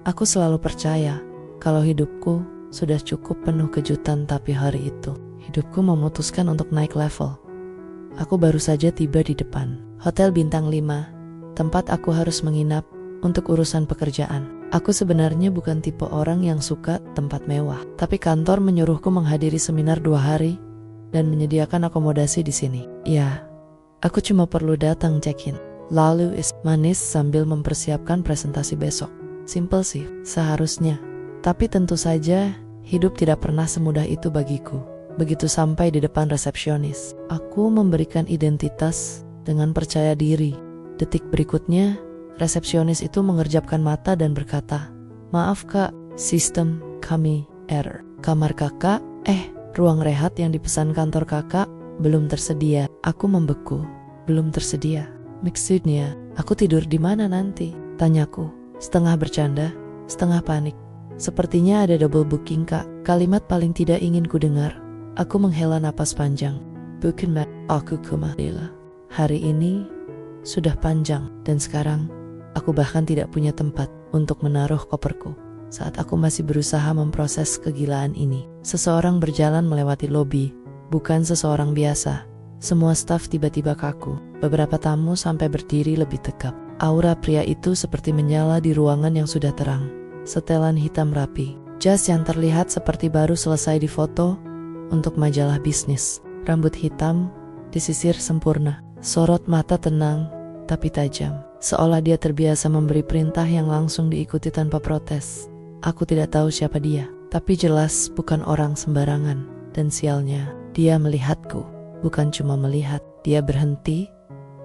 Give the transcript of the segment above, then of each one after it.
Aku selalu percaya kalau hidupku sudah cukup penuh kejutan, tapi hari itu hidupku memutuskan untuk naik level. Aku baru saja tiba di depan Hotel Bintang 5, tempat aku harus menginap untuk urusan pekerjaan. Aku sebenarnya bukan tipe orang yang suka tempat mewah, tapi kantor menyuruhku menghadiri seminar 2 hari dan menyediakan akomodasi di sini. Ya, aku cuma perlu datang check-in, lalu manis sambil mempersiapkan presentasi besok. Simple sih, seharusnya. Tapi tentu saja, hidup tidak pernah semudah itu bagiku. Begitu sampai di depan resepsionis, aku memberikan identitas dengan percaya diri. Detik berikutnya, resepsionis itu mengerjapkan mata dan berkata, "Maaf kak, sistem kami error. Kamar kakak, ruang rehat yang dipesan kantor kakak belum tersedia." Aku membeku. Belum tersedia? Maksudnya, aku tidur di mana nanti? Tanyaku, setengah bercanda, setengah panik. Sepertinya ada double booking kak. Kalimat paling tidak ingin ku dengar. Aku menghela napas panjang. Bukan mat, aku kumahdila. Hari ini sudah panjang dan sekarang aku bahkan tidak punya tempat untuk menaruh koperku. Saat aku masih berusaha memproses kegilaan ini, seseorang berjalan melewati lobi. Bukan seseorang biasa. Semua staf tiba-tiba kaku. Beberapa tamu sampai berdiri lebih tegap. Aura pria itu seperti menyala di ruangan yang sudah terang. Setelan hitam rapi. Jas yang terlihat seperti baru selesai difoto untuk majalah bisnis. Rambut hitam disisir sempurna. Sorot mata tenang tapi tajam. Seolah dia terbiasa memberi perintah yang langsung diikuti tanpa protes. Aku tidak tahu siapa dia, tapi jelas bukan orang sembarangan. Dan sialnya, dia melihatku. Bukan cuma melihat, dia berhenti.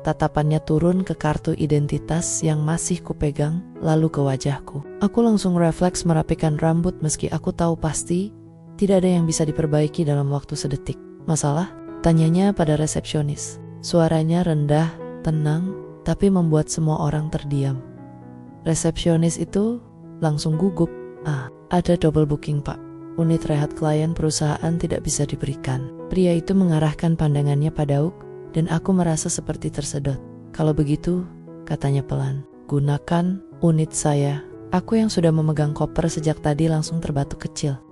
Tatapannya turun ke kartu identitas yang masih kupegang, lalu ke wajahku. Aku langsung refleks merapikan rambut meski aku tahu pasti tidak ada yang bisa diperbaiki dalam waktu sedetik. Masalah? Tanyanya pada resepsionis. Suaranya rendah, tenang, tapi membuat semua orang terdiam. Resepsionis itu langsung gugup. Ada double booking pak. Unit rehat klien perusahaan tidak bisa diberikan. Pria itu mengarahkan pandangannya padaku dan aku merasa seperti tersedot. Kalau begitu, katanya pelan, gunakan unit saya. Aku yang sudah memegang koper sejak tadi langsung terbatuk kecil.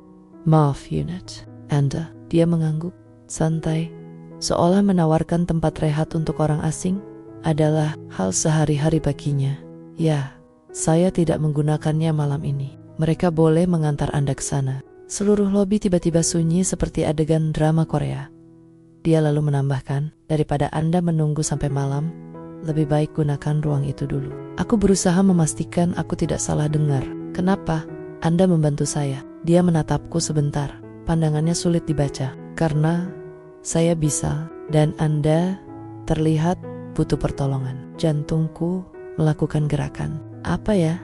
Maaf unit, Anda. Dia mengangguk, santai, seolah menawarkan tempat rehat untuk orang asing adalah hal sehari-hari baginya. Ya, saya tidak menggunakannya malam ini. Mereka boleh mengantar Anda ke sana. Seluruh lobi tiba-tiba sunyi seperti adegan drama Korea. Dia lalu menambahkan, daripada Anda menunggu sampai malam, lebih baik gunakan ruang itu dulu. Aku berusaha memastikan aku tidak salah dengar. Kenapa Anda membantu saya? Dia menatapku sebentar. Pandangannya sulit dibaca. Karena saya bisa dan Anda terlihat butuh pertolongan. Jantungku melakukan gerakan. Apa ya?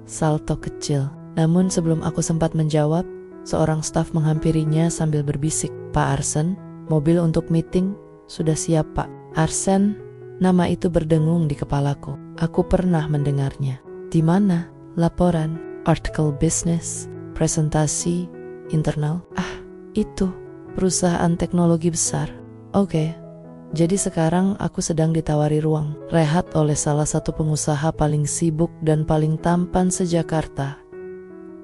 Salto kecil. Namun sebelum aku sempat menjawab, seorang staf menghampirinya sambil berbisik. Pak Arsen, mobil untuk meeting sudah siap pak. Arsen, nama itu berdengung di kepalaku. Aku pernah mendengarnya. Di mana? Laporan, artikel bisnis, presentasi, internal. Itu perusahaan teknologi besar. Oke. Jadi sekarang aku sedang ditawari ruang rehat oleh salah satu pengusaha paling sibuk dan paling tampan se-Jakarta.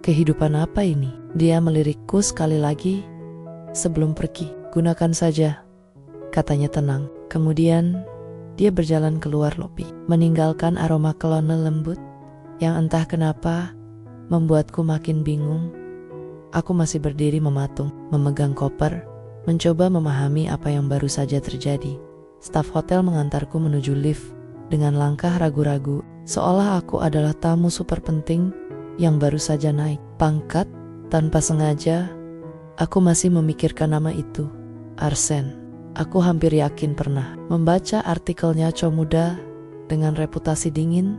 Kehidupan apa ini? Dia melirikku sekali lagi sebelum pergi. Gunakan saja, katanya tenang. Kemudian dia berjalan keluar lobi, meninggalkan aroma kolonel lembut yang entah kenapa membuatku makin bingung. Aku masih berdiri mematung, memegang koper, mencoba memahami apa yang baru saja terjadi. Staf hotel mengantarku menuju lift dengan langkah ragu-ragu, seolah aku adalah tamu super penting yang baru saja naik pangkat. Tanpa sengaja, aku masih memikirkan nama itu, Arsen. Aku hampir yakin pernah membaca artikelnya cowok muda dengan reputasi dingin,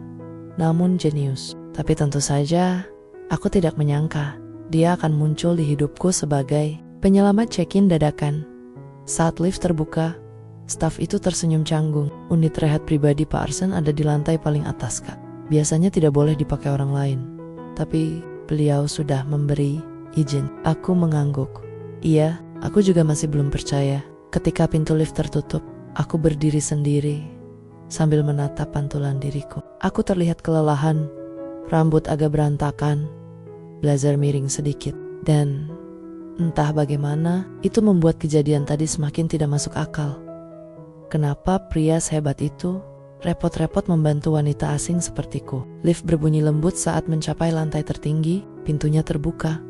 namun jenius. Tapi tentu saja, aku tidak menyangka dia akan muncul di hidupku sebagai penyelamat check-in dadakan. Saat lift terbuka, staf itu tersenyum canggung. Unit rehat pribadi Pak Arsen ada di lantai paling atas, Kak. Biasanya tidak boleh dipakai orang lain, tapi beliau sudah memberi izin. Aku mengangguk. Iya, aku juga masih belum percaya. Ketika pintu lift tertutup, aku berdiri sendiri sambil menatap pantulan diriku. Aku terlihat kelelahan, rambut agak berantakan, blazer miring sedikit, dan entah bagaimana itu membuat kejadian tadi semakin tidak masuk akal. Kenapa pria sehebat itu repot-repot membantu wanita asing sepertiku? Lift berbunyi lembut saat mencapai lantai tertinggi, pintunya terbuka,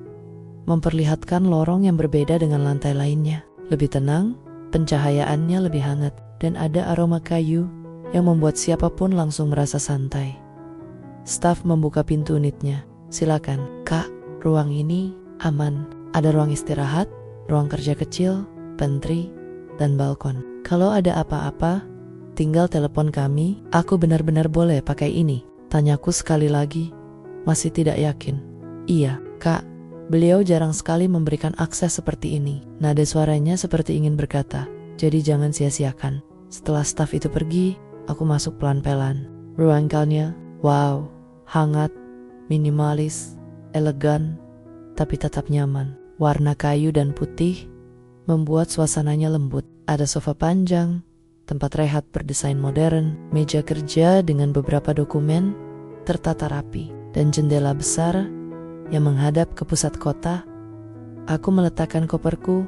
memperlihatkan lorong yang berbeda dengan lantai lainnya. Lebih tenang, pencahayaannya lebih hangat, dan ada aroma kayu yang membuat siapapun langsung merasa santai. Staf membuka pintu unitnya. Silakan, Kak, ruang ini aman. Ada ruang istirahat, ruang kerja kecil, pantry, dan balkon. Kalau ada apa-apa, tinggal telepon kami. Aku benar-benar boleh pakai ini? Tanyaku sekali lagi, masih tidak yakin. Iya, Kak. Beliau jarang sekali memberikan akses seperti ini. Nada suaranya seperti ingin berkata, jadi jangan sia-siakan. Setelah staf itu pergi, aku masuk pelan-pelan. Ruangannya, wow, hangat, minimalis, elegan, tapi tetap nyaman. Warna kayu dan putih membuat suasananya lembut. Ada sofa panjang, tempat rehat berdesain modern, meja kerja dengan beberapa dokumen tertata rapi, dan jendela besar yang menghadap ke pusat kota. Aku meletakkan koperku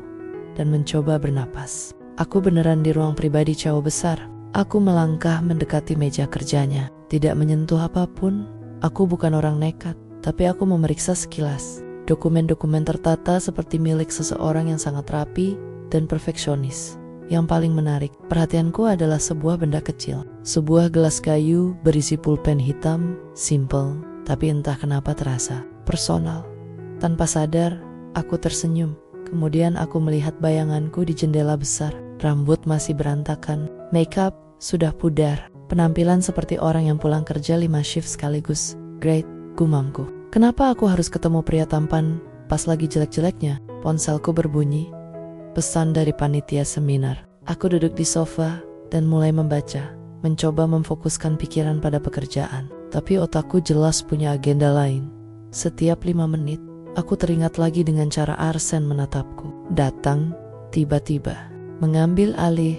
dan mencoba bernapas. Aku beneran di ruang pribadi cowok besar. Aku melangkah mendekati meja kerjanya. Tidak menyentuh apapun. Aku bukan orang nekat, tapi aku memeriksa sekilas. Dokumen-dokumen tertata seperti milik seseorang yang sangat rapi dan perfeksionis. Yang paling menarik, perhatianku adalah sebuah benda kecil. Sebuah gelas kayu berisi pulpen hitam, simple, tapi entah kenapa terasa personal. Tanpa sadar, aku tersenyum. Kemudian aku melihat bayanganku di jendela besar. Rambut masih berantakan, makeup sudah pudar. Penampilan seperti orang yang pulang kerja 5 shift sekaligus. Great, gumamku. Kenapa aku harus ketemu pria tampan pas lagi jelek-jeleknya? Ponselku berbunyi. Pesan dari panitia seminar. Aku duduk di sofa dan mulai membaca. Mencoba memfokuskan pikiran pada pekerjaan. Tapi otakku jelas punya agenda lain. Setiap 5 menit, aku teringat lagi dengan cara Arsen menatapku. Datang, tiba-tiba, mengambil alih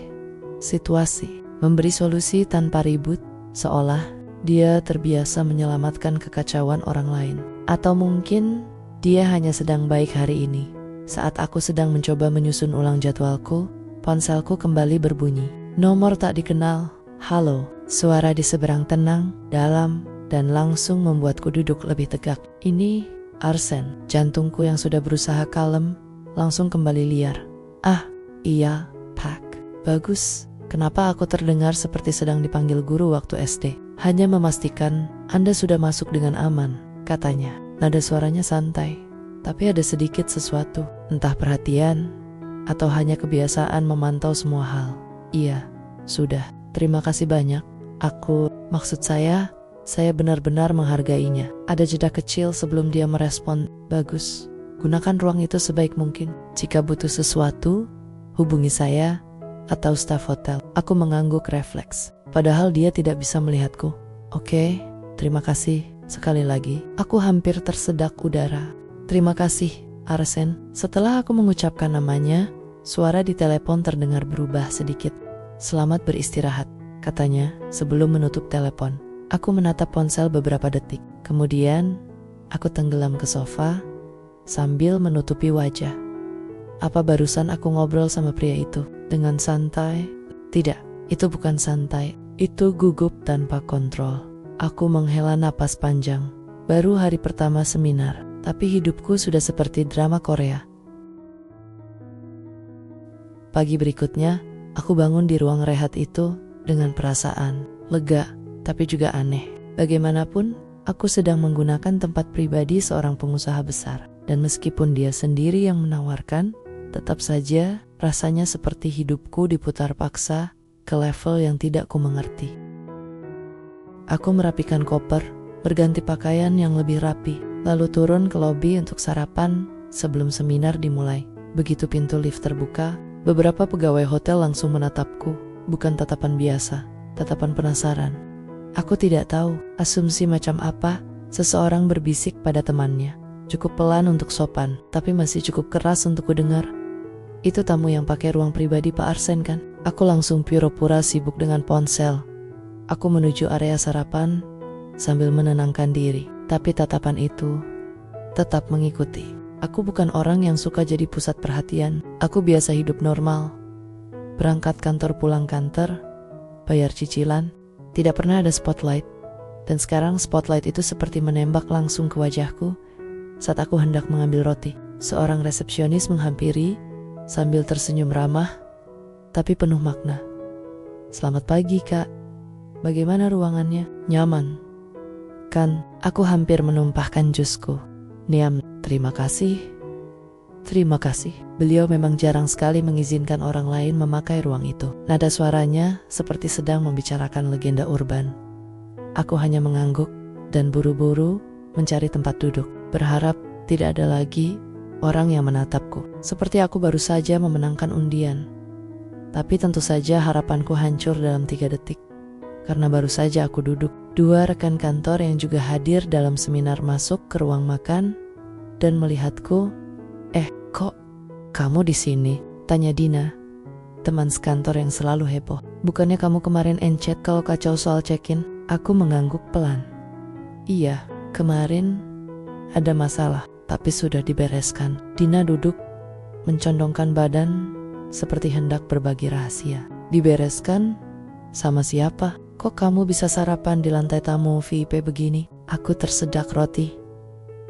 situasi, memberi solusi tanpa ribut, seolah dia terbiasa menyelamatkan kekacauan orang lain. Atau mungkin dia hanya sedang baik hari ini. Saat aku sedang mencoba menyusun ulang jadwalku, ponselku kembali berbunyi. Nomor tak dikenal. Halo. Suara di seberang tenang, dalam, dan langsung membuatku duduk lebih tegak. Ini Arsen. Jantungku yang sudah berusaha kalem langsung kembali liar. Ah, iya, Pak. Bagus. Kenapa aku terdengar seperti sedang dipanggil guru waktu SD? Hanya memastikan Anda sudah masuk dengan aman, katanya. Nada suaranya santai, tapi ada sedikit sesuatu, entah perhatian atau hanya kebiasaan memantau semua hal. Iya, sudah. Terima kasih banyak. Maksud saya benar-benar menghargainya. Ada jeda kecil sebelum dia merespon. Bagus. Gunakan ruang itu sebaik mungkin. Jika butuh sesuatu, hubungi saya atau staf hotel. Aku mengangguk refleks. Padahal dia tidak bisa melihatku. Oke, terima kasih. Sekali lagi, aku hampir tersedak udara. Terima kasih, Arsen. Setelah aku mengucapkan namanya, suara di telepon terdengar berubah sedikit. Selamat beristirahat, katanya sebelum menutup telepon. Aku menatap ponsel beberapa detik. Kemudian, aku tenggelam ke sofa sambil menutupi wajah. Apa barusan aku ngobrol sama pria itu dengan santai? Tidak, itu bukan santai. Itu gugup tanpa kontrol. Aku menghela napas panjang. Baru hari pertama seminar, tapi hidupku sudah seperti drama Korea. Pagi berikutnya, aku bangun di ruang rehat itu dengan perasaan lega, tapi juga aneh. Bagaimanapun, aku sedang menggunakan tempat pribadi seorang pengusaha besar. Dan meskipun dia sendiri yang menawarkan, tetap saja rasanya seperti hidupku diputar paksa ke level yang tidak ku mengerti. Aku merapikan koper, berganti pakaian yang lebih rapi, lalu turun ke lobi untuk sarapan sebelum seminar dimulai. Begitu pintu lift terbuka, beberapa pegawai hotel langsung menatapku, bukan tatapan biasa, tatapan penasaran. Aku tidak tahu asumsi macam apa. Seseorang berbisik pada temannya, cukup pelan untuk sopan, tapi masih cukup keras untuk kudengar. Itu tamu yang pakai ruang pribadi Pak Arsen kan? Aku langsung pura-pura sibuk dengan ponsel. Aku menuju area sarapan sambil menenangkan diri. Tapi tatapan itu tetap mengikuti. Aku bukan orang yang suka jadi pusat perhatian. Aku biasa hidup normal. Berangkat kantor, pulang kantor, bayar cicilan. Tidak pernah ada spotlight. Dan sekarang spotlight itu seperti menembak langsung ke wajahku saat aku hendak mengambil roti. Seorang resepsionis menghampiri sambil tersenyum ramah tapi penuh makna. "Selamat pagi, Kak. Bagaimana ruangannya?" "Nyaman." "Kan, aku hampir menumpahkan jusku." "Niam, terima kasih." "Terima kasih." Beliau memang jarang sekali mengizinkan orang lain memakai ruang itu. Nada suaranya seperti sedang membicarakan legenda urban. Aku hanya mengangguk dan buru-buru mencari tempat duduk, berharap tidak ada lagi orang yang menatapku. Seperti aku baru saja memenangkan undian. Tapi tentu saja harapanku hancur dalam 3 detik. Karena baru saja aku duduk, 2 rekan kantor yang juga hadir dalam seminar masuk ke ruang makan dan melihatku. Kok kamu di sini?" tanya Dina, teman sekantor yang selalu heboh. "Bukannya kamu kemarin encet kalau kacau soal check-in?" Aku mengangguk pelan. "Iya, kemarin ada masalah, tapi sudah dibereskan." Dina duduk, mencondongkan badan seperti hendak berbagi rahasia. "Dibereskan? Sama siapa? Kok kamu bisa sarapan di lantai tamu VIP begini?" Aku tersedak roti.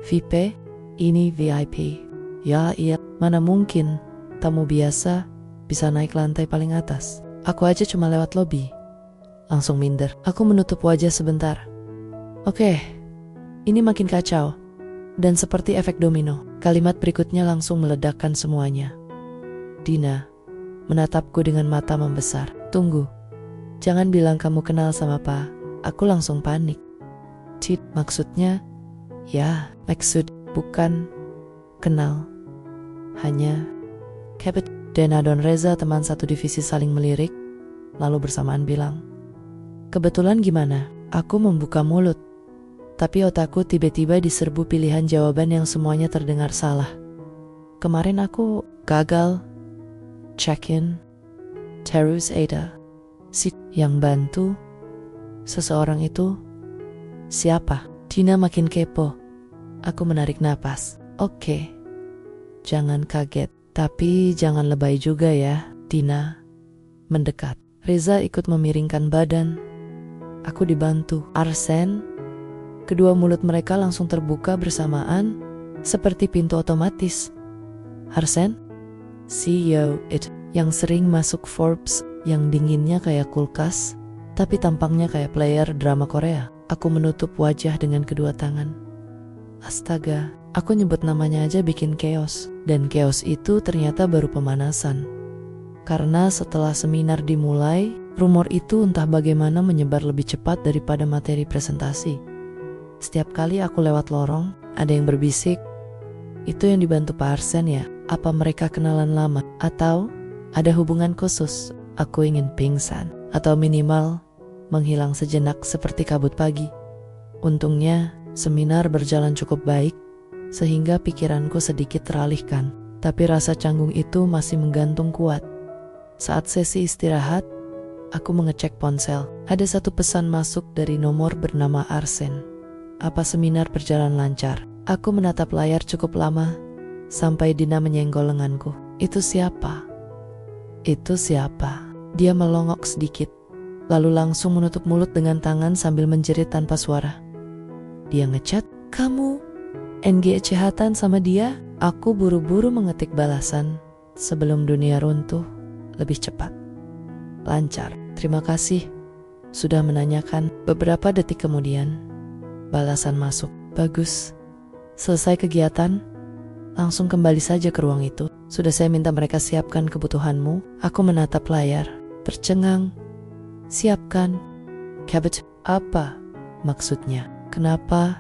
"VIP? Ini VIP." "Ya iya, mana mungkin tamu biasa bisa naik lantai paling atas. Aku aja cuma lewat lobi." Langsung minder. Aku menutup wajah sebentar. Oke, ini makin kacau. Dan seperti efek domino, kalimat berikutnya langsung meledakkan semuanya. Dina menatapku dengan mata membesar. "Tunggu, jangan bilang kamu kenal sama Pak." Aku langsung panik. Maksudnya? Ya, bukan kenal. Hanya Kabit dan Adon Reza, teman satu divisi, saling melirik, lalu bersamaan bilang, "Kebetulan gimana?" Aku membuka mulut, tapi otakku tiba-tiba diserbu pilihan jawaban yang semuanya terdengar salah. Kemarin aku gagal check-in, terus Ada, si yang bantu, seseorang itu siapa? Dina makin kepo. Aku menarik napas. "Oke, jangan kaget, tapi jangan lebay juga ya." Dina mendekat. Reza ikut memiringkan badan. Aku dibantu. "Arsen?" Kedua mulut mereka langsung terbuka bersamaan, seperti pintu otomatis. "Arsen? CEO yang sering masuk Forbes, yang dinginnya kayak kulkas, tapi tampangnya kayak player drama Korea." Aku menutup wajah dengan kedua tangan. Astaga, aku nyebut namanya aja bikin chaos. Dan chaos itu ternyata baru pemanasan. Karena setelah seminar dimulai, rumor itu entah bagaimana menyebar lebih cepat daripada materi presentasi. Setiap kali aku lewat lorong, ada yang berbisik, "Itu yang dibantu Pak Arsen ya? Apa mereka kenalan lama? Atau ada hubungan khusus?" Aku ingin pingsan, atau minimal menghilang sejenak seperti kabut pagi. Untungnya, seminar berjalan cukup baik, sehingga pikiranku sedikit teralihkan. Tapi rasa canggung itu masih menggantung kuat. Saat sesi istirahat, aku mengecek ponsel. Ada satu pesan masuk dari nomor bernama Arsen. "Apa seminar berjalan lancar?" Aku menatap layar cukup lama, sampai Dina menyenggol lenganku. "Itu siapa?" "Itu siapa?" Dia melongok sedikit, lalu langsung menutup mulut dengan tangan sambil menjerit tanpa suara. "Dia ngechat? Kamu NG-chatan sama dia?" Aku buru-buru mengetik balasan sebelum dunia runtuh lebih cepat. "Lancar, terima kasih sudah menanyakan." Beberapa detik kemudian, balasan masuk. "Bagus. Selesai kegiatan, langsung kembali saja ke ruang itu. Sudah saya minta mereka siapkan kebutuhanmu." Aku menatap layar, tercengang. "Siapkan? Kabit, apa maksudnya? Kenapa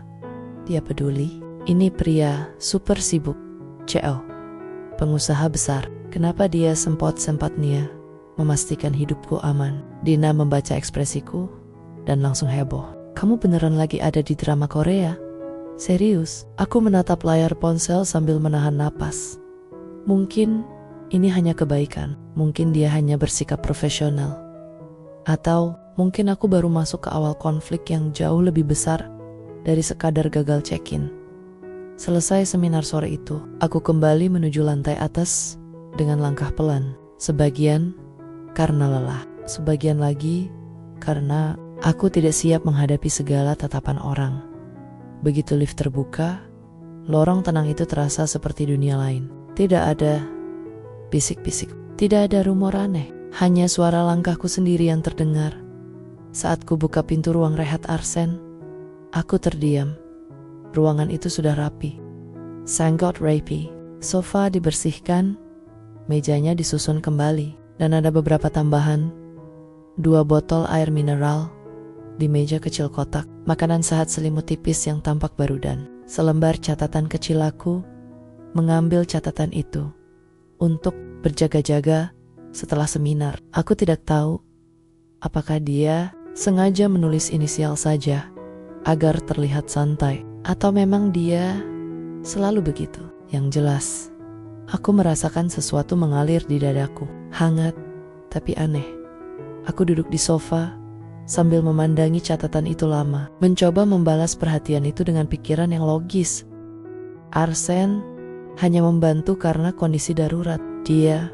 dia peduli? Ini pria super sibuk, CEO, pengusaha besar. Kenapa dia sempat-sempatnya memastikan hidupku aman?" Dina membaca ekspresiku dan langsung heboh. "Kamu beneran lagi ada di drama Korea? Serius?" Aku menatap layar ponsel sambil menahan napas. Mungkin ini hanya kebaikan. Mungkin dia hanya bersikap profesional. Atau mungkin aku baru masuk ke awal konflik yang jauh lebih besar dari sekadar gagal check-in. Selesai seminar sore itu, aku kembali menuju lantai atas dengan langkah pelan. Sebagian karena lelah, sebagian lagi karena aku tidak siap menghadapi segala tatapan orang. Begitu lift terbuka, lorong tenang itu terasa seperti dunia lain. Tidak ada bisik-bisik, tidak ada rumor aneh, hanya suara langkahku sendiri yang terdengar. Saat ku buka pintu ruang rehat Arsen, aku terdiam. Ruangan itu sudah rapi, sangat rapi. Sofa dibersihkan, mejanya disusun kembali, dan ada beberapa tambahan. 2 botol air mineral di meja kecil kotak, makanan sehat selimut tipis yang tampak baru, dan selembar catatan kecil. Aku mengambil catatan itu untuk berjaga-jaga setelah seminar. Aku tidak tahu apakah dia sengaja menulis inisial saja agar terlihat santai, atau memang dia selalu begitu. Yang jelas, aku merasakan sesuatu mengalir di dadaku, hangat tapi aneh. Aku duduk di sofa sambil memandangi catatan itu lama, mencoba membalas perhatian itu dengan pikiran yang logis. Arsen hanya membantu karena kondisi darurat. Dia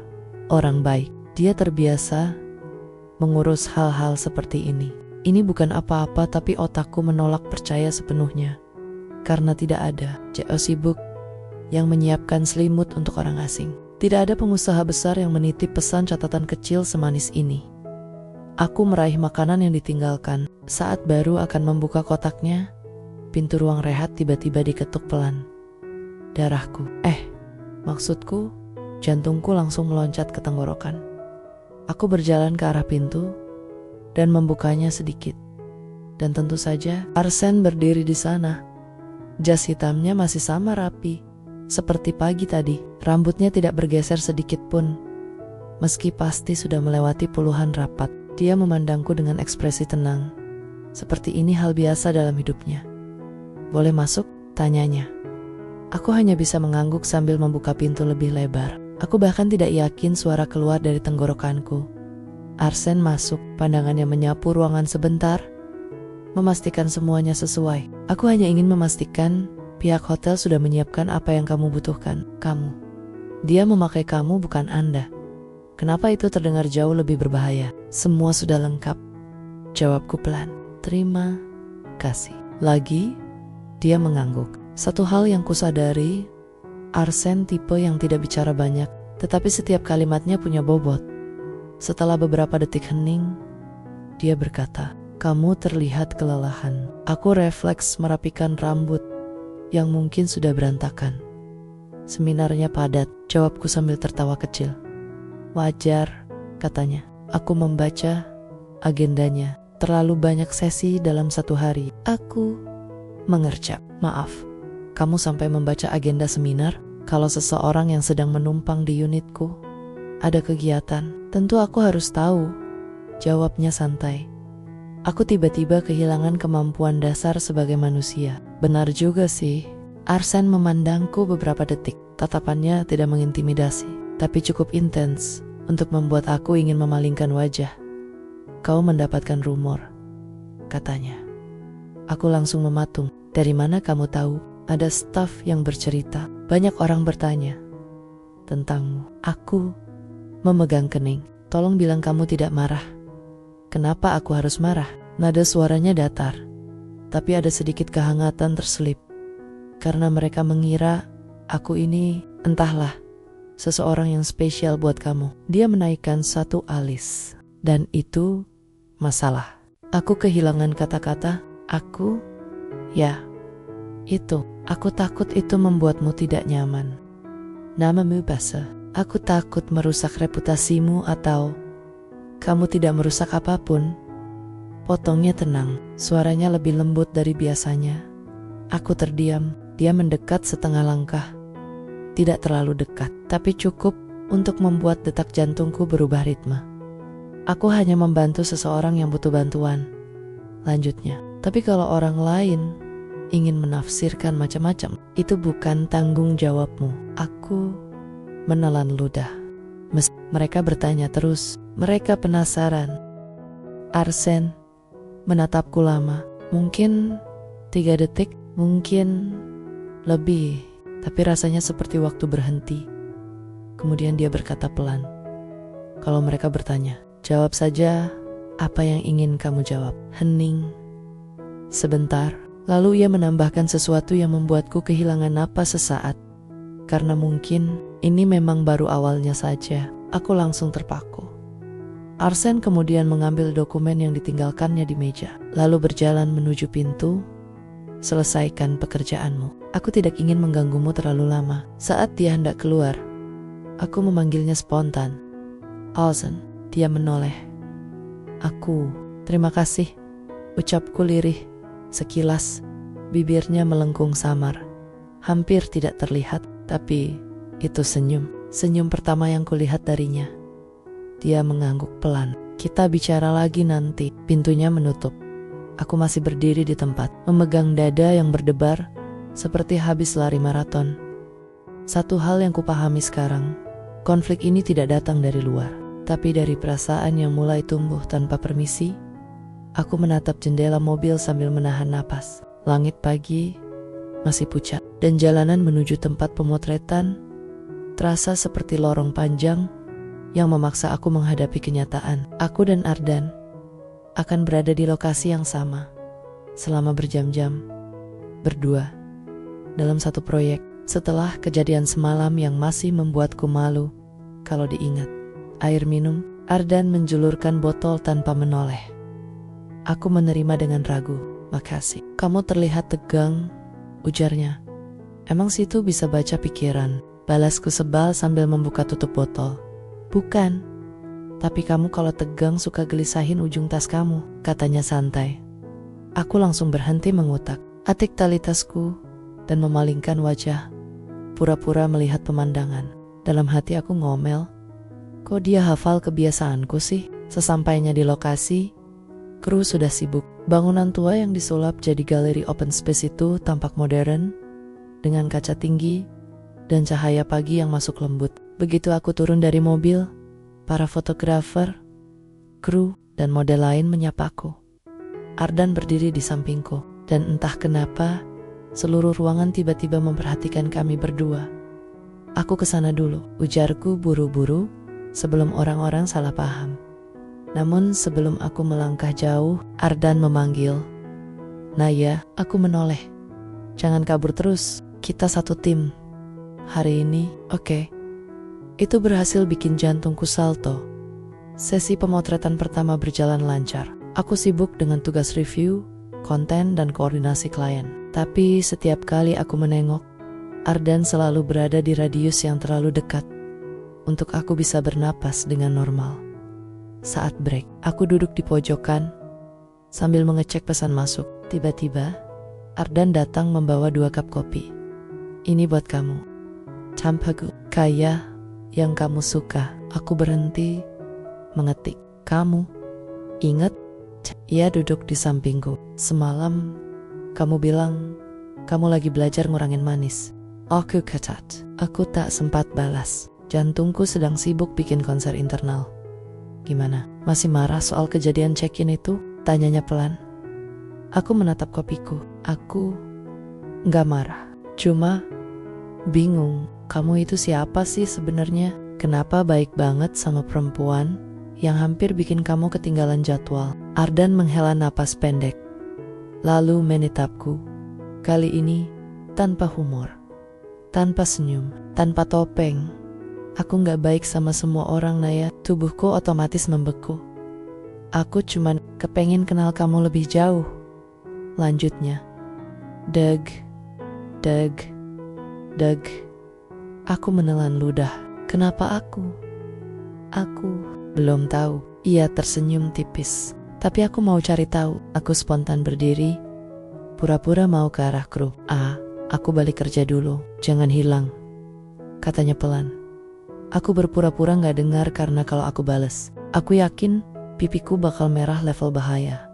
orang baik. Dia terbiasa mengurus hal-hal seperti ini. Ini bukan apa-apa, tapi otakku menolak percaya sepenuhnya. Karena tidak ada CEO sibuk yang menyiapkan selimut untuk orang asing. Tidak ada pengusaha besar yang menitip pesan catatan kecil semanis ini. Aku meraih makanan yang ditinggalkan. Saat baru akan membuka kotaknya, pintu ruang rehat tiba-tiba diketuk pelan. Darahku, maksudku, jantungku langsung meloncat ke tenggorokan. Aku berjalan ke arah pintu dan membukanya sedikit. Dan tentu saja, Arsen berdiri di sana. Jas hitamnya masih sama rapi, seperti pagi tadi. Rambutnya tidak bergeser sedikit pun. Meski pasti sudah melewati puluhan rapat, dia memandangku dengan ekspresi tenang. Seperti ini hal biasa dalam hidupnya. Boleh masuk? Tanyanya. Aku hanya bisa mengangguk sambil membuka pintu lebih lebar. Aku bahkan tidak yakin suara keluar dari tenggorokanku. Arsen masuk, pandangannya menyapu ruangan sebentar, memastikan semuanya sesuai. Aku hanya ingin memastikan pihak hotel sudah menyiapkan apa yang kamu butuhkan. Kamu. Dia memakai kamu, bukan Anda. Kenapa itu terdengar jauh lebih berbahaya? Semua sudah lengkap, jawabku pelan. Terima kasih. Lagi, dia mengangguk. Satu hal yang kusadari, Arsen tipe yang tidak bicara banyak, tetapi setiap kalimatnya punya bobot. Setelah beberapa detik hening, dia berkata, "Kamu terlihat kelelahan." Aku refleks merapikan rambut yang mungkin sudah berantakan. Seminarnya padat, jawabku sambil tertawa kecil. Wajar, katanya. Aku membaca agendanya. Terlalu banyak sesi dalam satu hari. Aku mengercap. Maaf, kamu sampai membaca agenda seminar? Kalau seseorang yang sedang menumpang di unitku ada kegiatan, tentu aku harus tahu, jawabnya santai. Aku tiba-tiba kehilangan kemampuan dasar sebagai manusia. Benar juga sih. Arsen memandangku beberapa detik. Tatapannya tidak mengintimidasi, tapi cukup intens untuk membuat aku ingin memalingkan wajah. Kau mendapatkan rumor, katanya. Aku langsung mematung. Dari mana kamu tahu? Ada staf yang bercerita. Banyak orang bertanya tentangmu. Aku memegang kening. Tolong bilang kamu tidak marah. Kenapa aku harus marah? Nada suaranya datar, tapi ada sedikit kehangatan terselip. Karena mereka mengira aku ini, entahlah, seseorang yang spesial buat kamu. Dia menaikkan satu alis. Dan itu masalah. Aku kehilangan kata-kata. Aku, ya, itu. Aku takut itu membuatmu tidak nyaman. Namamu basah. Aku takut merusak reputasimu atau kamu tidak merusak apapun. Potongnya tenang, suaranya lebih lembut dari biasanya. Aku terdiam, dia mendekat setengah langkah. Tidak terlalu dekat, tapi cukup untuk membuat detak jantungku berubah ritme. Aku hanya membantu seseorang yang butuh bantuan, lanjutnya. Tapi kalau orang lain ingin menafsirkan macam-macam, itu bukan tanggung jawabmu. Aku menelan ludah. Mereka bertanya terus, mereka penasaran. Arsen menatapku lama. Mungkin 3 detik, mungkin lebih, tapi rasanya seperti waktu berhenti. Kemudian dia berkata pelan, "Kalau mereka bertanya, jawab saja apa yang ingin kamu jawab." Hening sebentar, lalu ia menambahkan sesuatu yang membuatku kehilangan napas sesaat. Karena mungkin ini memang baru awalnya saja, aku langsung terpaku. Arsen kemudian mengambil dokumen yang ditinggalkannya di meja, lalu berjalan menuju pintu. "Selesaikan pekerjaanmu. Aku tidak ingin mengganggumu terlalu lama." Saat dia hendak keluar, aku memanggilnya spontan. "Arsen." Dia menoleh. Terima kasih," ucapku lirih. Sekilas, bibirnya melengkung samar. Hampir tidak terlihat, tapi itu senyum pertama yang kulihat darinya. Dia mengangguk pelan. "Kita bicara lagi nanti." Pintunya menutup. Aku masih berdiri di tempat, memegang dada yang berdebar, seperti habis lari maraton. Satu hal yang kupahami sekarang, konflik ini tidak datang dari luar, tapi dari perasaan yang mulai tumbuh tanpa permisi. Aku menatap jendela mobil sambil menahan napas. Langit pagi masih pucat, dan jalanan menuju tempat pemotretan terasa seperti lorong panjang yang memaksa aku menghadapi kenyataan. Aku dan Ardan akan berada di lokasi yang sama selama berjam-jam, berdua, dalam satu proyek. Setelah kejadian semalam yang masih membuatku malu kalau diingat. Air minum, Ardan menjulurkan botol tanpa menoleh. Aku menerima dengan ragu. "Makasih." "Kamu terlihat tegang," ujarnya. "Emang situ bisa baca pikiran?" Balasku sebal sambil membuka tutup botol. "Bukan, tapi kamu kalau tegang suka gelisahin ujung tas kamu," katanya santai. Aku langsung berhenti mengutak, atik tali tasku, dan memalingkan wajah, pura-pura melihat pemandangan. Dalam hati aku ngomel, kok dia hafal kebiasaanku sih? Sesampainya di lokasi, kru sudah sibuk. Bangunan tua yang disulap jadi galeri open space itu tampak modern, dengan kaca tinggi dan cahaya pagi yang masuk lembut. Begitu aku turun dari mobil, para fotografer, kru, dan model lain menyapaku. Ardan berdiri di sampingku, dan entah kenapa, seluruh ruangan tiba-tiba memperhatikan kami berdua. "Aku kesana dulu," ujarku buru-buru sebelum orang-orang salah paham. Namun sebelum aku melangkah jauh, Ardan memanggil. "Naya," aku menoleh. "Jangan kabur terus, kita satu tim. Hari ini, oke." Itu berhasil bikin jantungku salto. Sesi pemotretan pertama berjalan lancar. Aku sibuk dengan tugas review, konten, dan koordinasi klien. Tapi setiap kali aku menengok, Ardan selalu berada di radius yang terlalu dekat untuk aku bisa bernapas dengan normal. Saat break, aku duduk di pojokan sambil mengecek pesan masuk. Tiba-tiba, Ardan datang membawa 2 cup kopi. "Ini buat kamu. Campagu, kaya yang kamu suka." Aku berhenti mengetik. "Kamu ingat?" Ia duduk di sampingku. "Semalam kamu bilang kamu lagi belajar ngurangin manis." Aku kecat. Aku tak sempat balas. Jantungku sedang sibuk bikin konser internal. "Gimana? Masih marah soal kejadian check-in itu?" tanyanya pelan. Aku menatap kopiku. Aku gak marah, cuma bingung. Kamu itu siapa sih sebenarnya? Kenapa baik banget sama perempuan yang hampir bikin kamu ketinggalan jadwal? Ardan menghela napas pendek, lalu menatapku. Kali ini tanpa humor, tanpa senyum, tanpa topeng. "Aku gak baik sama semua orang, Naya." Tubuhku otomatis membeku. "Aku cuman kepengen kenal kamu lebih jauh," lanjutnya. Deg. Aku menelan ludah. Kenapa aku? Aku belum tahu. Ia tersenyum tipis. Tapi aku mau cari tahu. Aku spontan berdiri, pura-pura mau ke arah kru. Aku balik kerja dulu. Jangan hilang," katanya pelan. Aku berpura-pura gak dengar karena kalau aku bales, aku yakin pipiku bakal merah level bahaya.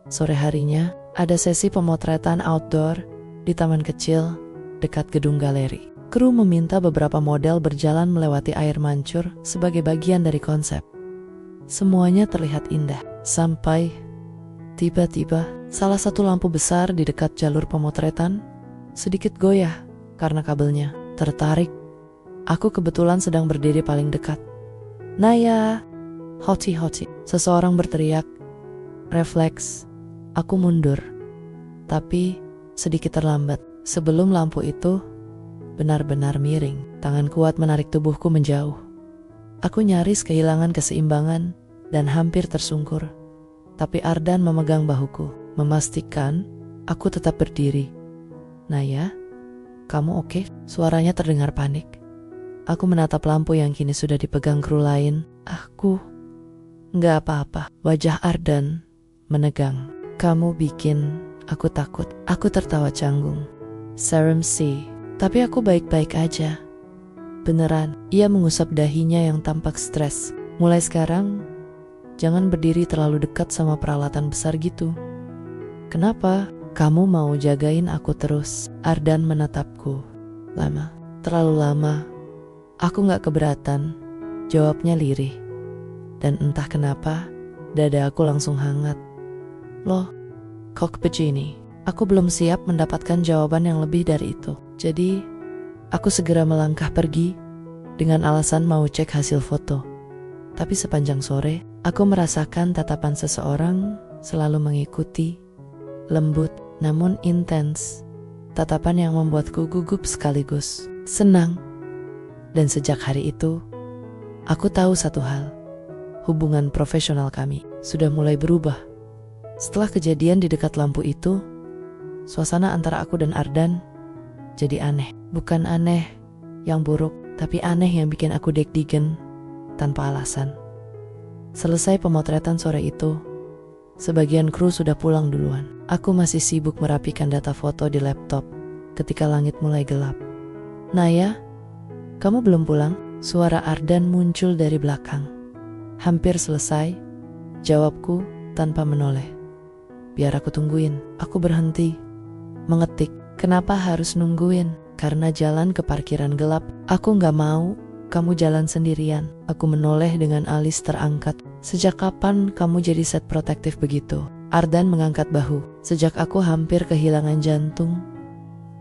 Sore harinya, ada sesi pemotretan outdoor di taman kecil dekat gedung galeri. Kru meminta beberapa model berjalan melewati air mancur sebagai bagian dari konsep. Semuanya terlihat indah, sampai tiba-tiba Salah satu lampu besar di dekat jalur pemotretan sedikit goyah karena kabelnya tertarik. Aku kebetulan sedang berdiri paling dekat. Naya, hoti. Seseorang berteriak. Refleks, aku mundur. Tapi sedikit terlambat. Sebelum lampu itu benar-benar miring, tangan kuat menarik tubuhku menjauh. Aku nyaris kehilangan keseimbangan dan hampir tersungkur. Tapi Ardan memegang bahuku, memastikan aku tetap berdiri. Naya, kamu oke? Suaranya terdengar panik. Aku menatap lampu yang kini sudah dipegang kru lain. Aku nggak apa-apa. Wajah Ardan menegang. Kamu bikin aku takut. Aku tertawa canggung. Serem sih, tapi aku baik-baik aja. Beneran. Ia mengusap dahinya yang tampak stres. Mulai sekarang, jangan berdiri terlalu dekat sama peralatan besar gitu. Kenapa? Kamu mau jagain aku terus? Ardan menatapku. Lama. Terlalu lama. Aku gak keberatan. Jawabnya lirih. Dan entah kenapa, dada aku langsung hangat. Loh, kok begini? Aku belum siap mendapatkan jawaban yang lebih dari itu. Jadi, aku segera melangkah pergi dengan alasan mau cek hasil foto. Tapi sepanjang sore, aku merasakan tatapan seseorang selalu mengikuti, lembut namun intens. Tatapan yang membuatku gugup sekaligus senang. Dan sejak hari itu, aku tahu satu hal. Hubungan profesional kami sudah mulai berubah. Setelah kejadian di dekat lampu itu, suasana antara aku dan Ardan jadi aneh. Bukan aneh yang buruk, tapi aneh yang bikin aku deg-degan tanpa alasan. Selesai pemotretan sore itu, sebagian kru sudah pulang duluan. Aku masih sibuk merapikan data foto di laptop ketika langit mulai gelap. Naya, kamu belum pulang? Suara Ardan muncul dari belakang. Hampir selesai, jawabku tanpa menoleh. Biar aku tungguin. Aku berhenti, mengetik. Kenapa harus nungguin? Karena jalan ke parkiran gelap. Aku gak mau kamu jalan sendirian. Aku menoleh dengan alis terangkat. Sejak kapan kamu jadi set protektif begitu? Ardan mengangkat bahu. Sejak aku hampir kehilangan jantung.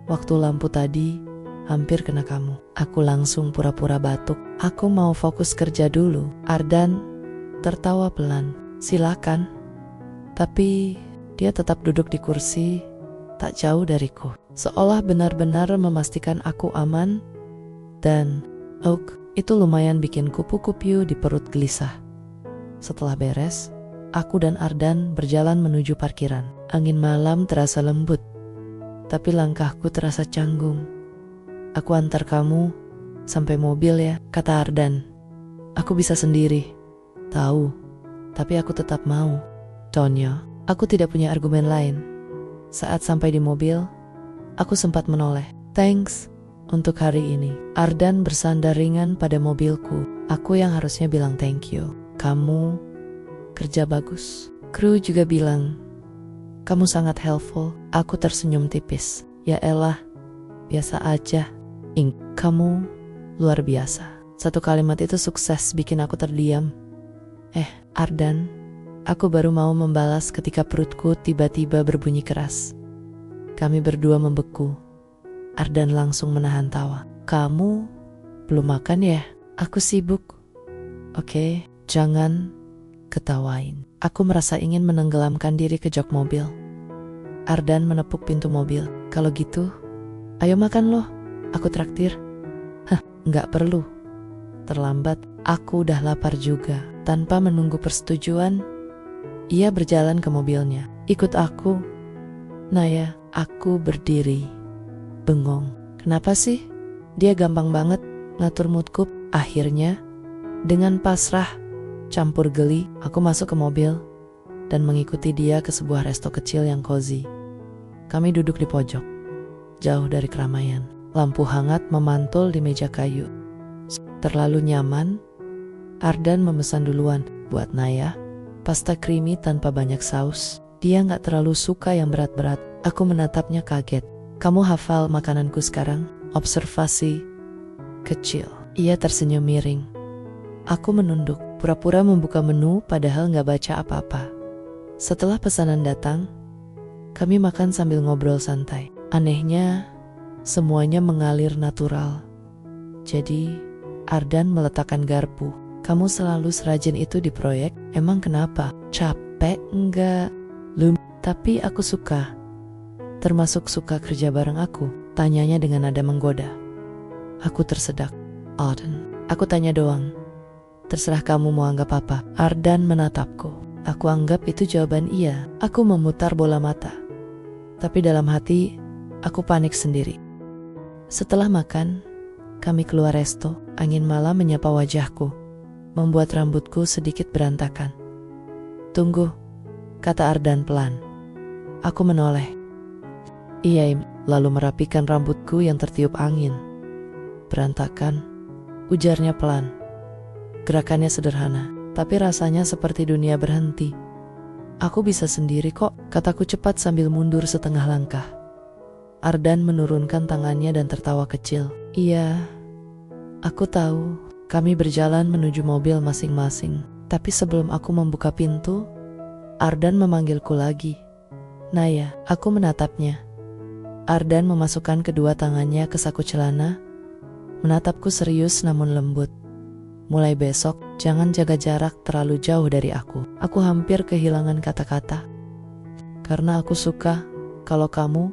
Waktu lampu tadi hampir kena kamu. Aku langsung pura-pura batuk. Aku mau fokus kerja dulu. Ardan tertawa pelan. Silakan. Tapi dia tetap duduk di kursi tak jauh dariku. Seolah benar-benar memastikan aku aman. Dan itu lumayan bikin kupu-kupu di perut gelisah. Setelah beres, aku dan Ardan berjalan menuju parkiran. Angin malam terasa lembut, tapi langkahku terasa canggung. Aku antar kamu sampai mobil ya, kata Ardan. Aku bisa sendiri. Tahu, tapi aku tetap mau. Tonyo, aku tidak punya argumen lain. Saat sampai di mobil, aku sempat menoleh. Thanks untuk hari ini. Ardan bersandar ringan pada mobilku. Aku yang harusnya bilang thank you. Kamu kerja bagus. Kru juga bilang, kamu sangat helpful. Aku tersenyum tipis. Ya elah, biasa aja. Kamu luar biasa. Satu kalimat itu sukses bikin aku terdiam. Ardan, aku baru mau membalas ketika perutku tiba-tiba berbunyi keras. Kami berdua membeku. Ardan langsung menahan tawa. Kamu belum makan ya? Aku sibuk. Oke, jangan ketawain. Aku merasa ingin menenggelamkan diri ke jok mobil. Ardan menepuk pintu mobil. Kalau gitu, ayo makan loh. Aku traktir. Nggak perlu. Terlambat, aku udah lapar juga. Tanpa menunggu persetujuan, ia berjalan ke mobilnya. Ikut aku. Naya, aku berdiri. Bengong. Kenapa sih? Dia gampang banget ngatur moodku. Akhirnya, dengan pasrah, campur geli, aku masuk ke mobil dan mengikuti dia ke sebuah resto kecil yang cozy. Kami duduk di pojok, jauh dari keramaian. Lampu hangat memantul di meja kayu. Terlalu nyaman. Ardan memesan duluan. Buat Naya, pasta creamy tanpa banyak saus. Dia gak terlalu suka yang berat-berat. Aku menatapnya kaget. Kamu hafal makananku sekarang? Observasi kecil. Ia tersenyum miring. Aku menunduk, pura-pura membuka menu padahal gak baca apa-apa. Setelah pesanan datang, Kami makan sambil ngobrol santai. Anehnya, semuanya mengalir natural. Jadi, Ardan meletakkan garpu. Kamu selalu serajin itu di proyek, emang kenapa? Capek enggak? Tapi aku suka. Termasuk suka kerja bareng aku, tanyanya dengan nada menggoda. Aku tersedak. Ardan, aku tanya doang. Terserah kamu mau anggap apa. Ardan menatapku. Aku anggap itu jawaban iya. Aku memutar bola mata. Tapi dalam hati, aku panik sendiri. Setelah makan, kami keluar resto. Angin malam menyapa wajahku, membuat rambutku sedikit berantakan. Tunggu, kata Ardan pelan. Aku menoleh. Iya, lalu merapikan rambutku yang tertiup angin. Berantakan, ujarnya pelan. Gerakannya sederhana, tapi rasanya seperti dunia berhenti. Aku bisa sendiri kok, kataku cepat sambil mundur setengah langkah. Ardan menurunkan tangannya dan tertawa kecil. Iya, aku tahu. Kami berjalan menuju mobil masing-masing. Tapi sebelum aku membuka pintu, Ardan memanggilku lagi. Naya, aku menatapnya. Ardan memasukkan kedua tangannya ke saku celana, menatapku serius namun lembut. Mulai besok, jangan jaga jarak terlalu jauh dari aku. Aku hampir kehilangan kata-kata. Karena aku suka kalau kamu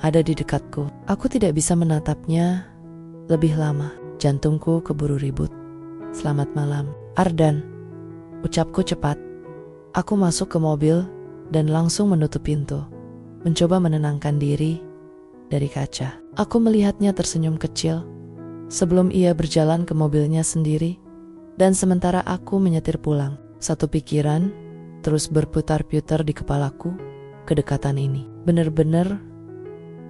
ada di dekatku. Aku tidak bisa menatapnya lebih lama. Jantungku keburu ribut. Selamat malam, Ardan. Ucapku cepat. Aku masuk ke mobil dan langsung menutup pintu. Mencoba menenangkan diri dari kaca. Aku melihatnya tersenyum kecil sebelum ia berjalan ke mobilnya sendiri. Dan sementara aku menyetir pulang, satu pikiran terus berputar-putar di kepalaku. Kedekatan ini benar-benar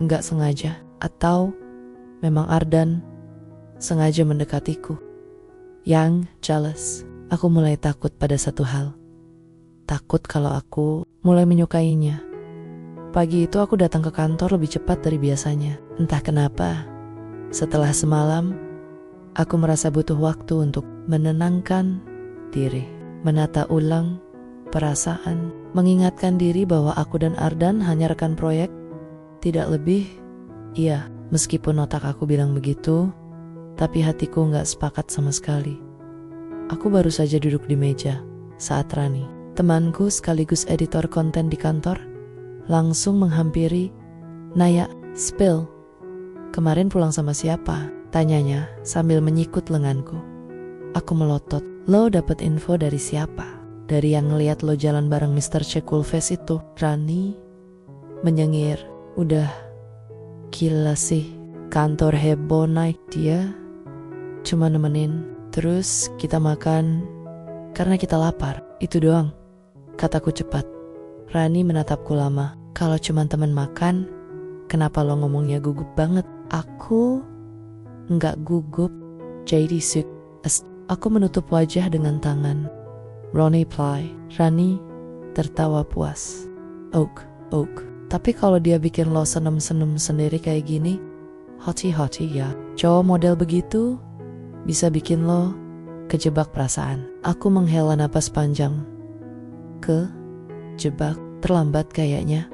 enggak sengaja, atau memang Ardan sengaja mendekatiku. Yang jelas, aku mulai takut pada satu hal. Takut kalau aku mulai menyukainya. Pagi itu aku datang ke kantor lebih cepat dari biasanya. Entah kenapa, setelah semalam, aku merasa butuh waktu untuk menenangkan diri, menata ulang perasaan, mengingatkan diri bahwa aku dan Ardan hanya rekan proyek, tidak lebih. Iya, meskipun otak aku bilang begitu, tapi hatiku nggak sepakat sama sekali. Aku baru saja duduk di meja saat Rani, temanku sekaligus editor konten di kantor, langsung menghampiri. Naya, spill. Kemarin pulang sama siapa? Tanyanya sambil menyikut lenganku. Aku melotot. Lo dapet info dari siapa? Dari yang ngeliat lo jalan bareng Mr. C Cool Face itu. Rani menyengir. Udah gila sih, kantor heboh naik, dia cuma nemenin. Terus kita makan karena kita lapar. Itu doang, kataku cepat. Rani menatapku lama. Kalau cuma teman makan, kenapa lo ngomongnya gugup banget? Aku enggak gugup, jadi suk. Aku menutup wajah dengan tangan. Ronnie play. Rani tertawa puas. Oak. Tapi kalau dia bikin lo senem-senem sendiri kayak gini, hati-hati ya. Cowok model begitu bisa bikin lo kejebak perasaan. Aku menghela napas panjang. Kejebak, terlambat kayaknya.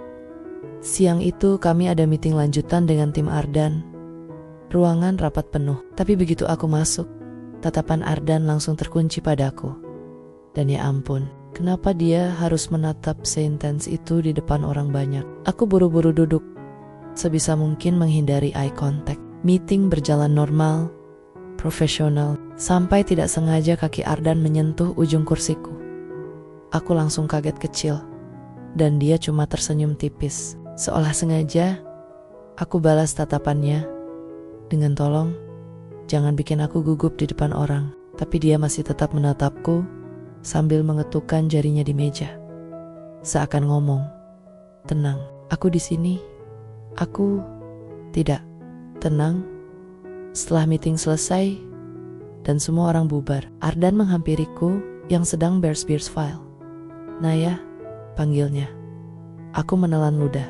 Siang itu kami ada meeting lanjutan dengan tim Ardan. Ruangan rapat penuh, tapi begitu aku masuk, tatapan Ardan langsung terkunci padaku. Dan ya ampun, kenapa dia harus menatap seintens itu di depan orang banyak? Aku buru-buru duduk, sebisa mungkin menghindari eye contact. Meeting berjalan normal, profesional, sampai tidak sengaja kaki Ardan menyentuh ujung kursiku. Aku langsung kaget kecil, dan dia cuma tersenyum tipis. Seolah sengaja, aku balas tatapannya dengan tolong, jangan bikin aku gugup di depan orang. Tapi dia masih tetap menatapku sambil mengetukkan jarinya di meja. Seakan ngomong, tenang, aku di sini. Aku tidak tenang. Setelah meeting selesai dan semua orang bubar, Ardan menghampiriku yang sedang beres file. Naya, panggilnya. Aku menelan ludah.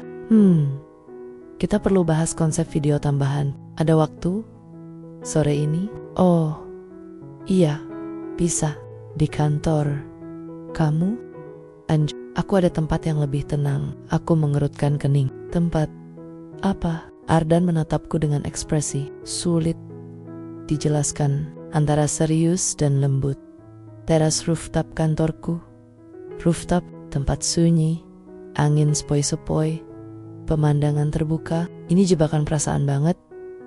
Kita perlu bahas konsep video tambahan. Ada waktu? Sore ini? Oh, iya, bisa. Di kantor. Kamu? Aku ada tempat yang lebih tenang. Aku mengerutkan kening. Tempat apa? Ardan menatapku dengan ekspresi sulit dijelaskan, antara serius dan lembut. Teras rooftop kantorku. Rooftop, tempat sunyi, angin sepoi-sepoi, pemandangan terbuka. Ini jebakan perasaan banget,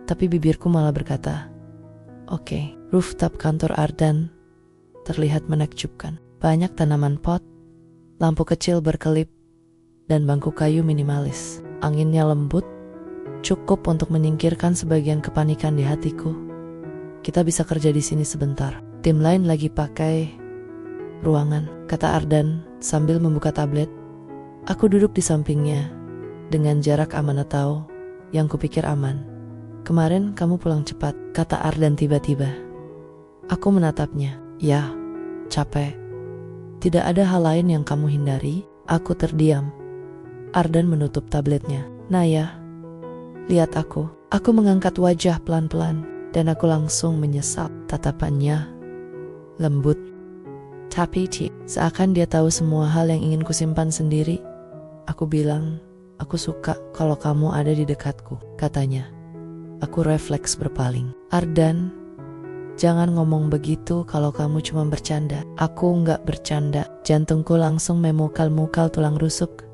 tapi bibirku malah berkata, "Oke." Rooftop kantor Ardan terlihat menakjubkan. Banyak tanaman pot, lampu kecil berkelip, dan bangku kayu minimalis. Anginnya lembut, cukup untuk menyingkirkan sebagian kepanikan di hatiku. Kita bisa kerja di sini sebentar. Tim lain lagi pakai ruangan, kata Ardan sambil membuka tablet. Aku duduk di sampingnya dengan jarak aman atau yang kupikir aman. Kemarin kamu pulang cepat, kata Ardan tiba-tiba. Aku menatapnya. Ya, capek. Tidak ada hal lain yang kamu hindari. Aku terdiam. Ardan menutup tabletnya. Naya, lihat aku. Aku mengangkat wajah pelan-pelan dan aku langsung menyesap. Tatapannya lembut tapi seakan dia tahu semua hal yang ingin kusimpan sendiri. Aku bilang, aku suka kalau kamu ada di dekatku, katanya. Aku refleks berpaling. Ardan, jangan ngomong begitu kalau kamu cuma bercanda. Aku nggak bercanda. Jantungku langsung memukal-mukal tulang rusuk.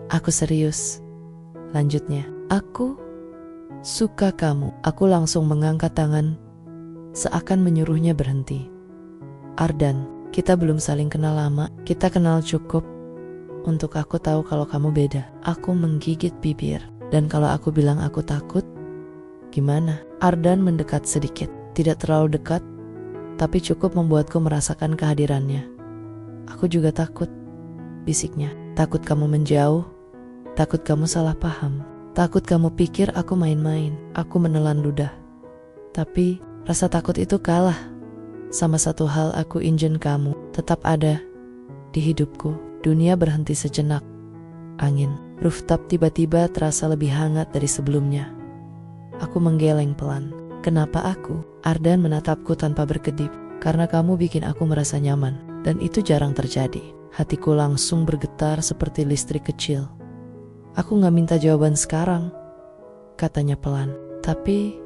Aku serius. Lanjutnya, aku suka kamu. Aku langsung mengangkat tangan, seakan menyuruhnya berhenti. Ardan, kita belum saling kenal lama. Kita kenal cukup untuk aku tahu kalau kamu beda. Aku menggigit bibir. Dan kalau aku bilang aku takut, gimana? Ardan mendekat sedikit. Tidak terlalu dekat, tapi cukup membuatku merasakan kehadirannya. Aku juga takut, bisiknya. Takut kamu menjauh, takut kamu salah paham, takut kamu pikir aku main-main. Aku menelan ludah. Tapi rasa takut itu kalah sama satu hal. Aku ingin kamu tetap ada di hidupku. Dunia berhenti sejenak. Angin rooftop tiba-tiba terasa lebih hangat dari sebelumnya. Aku menggeleng pelan. Kenapa aku? Ardan menatapku tanpa berkedip. Karena kamu bikin aku merasa nyaman. Dan itu jarang terjadi. Hatiku langsung bergetar seperti listrik kecil. Aku gak minta jawaban sekarang, katanya pelan. Tapi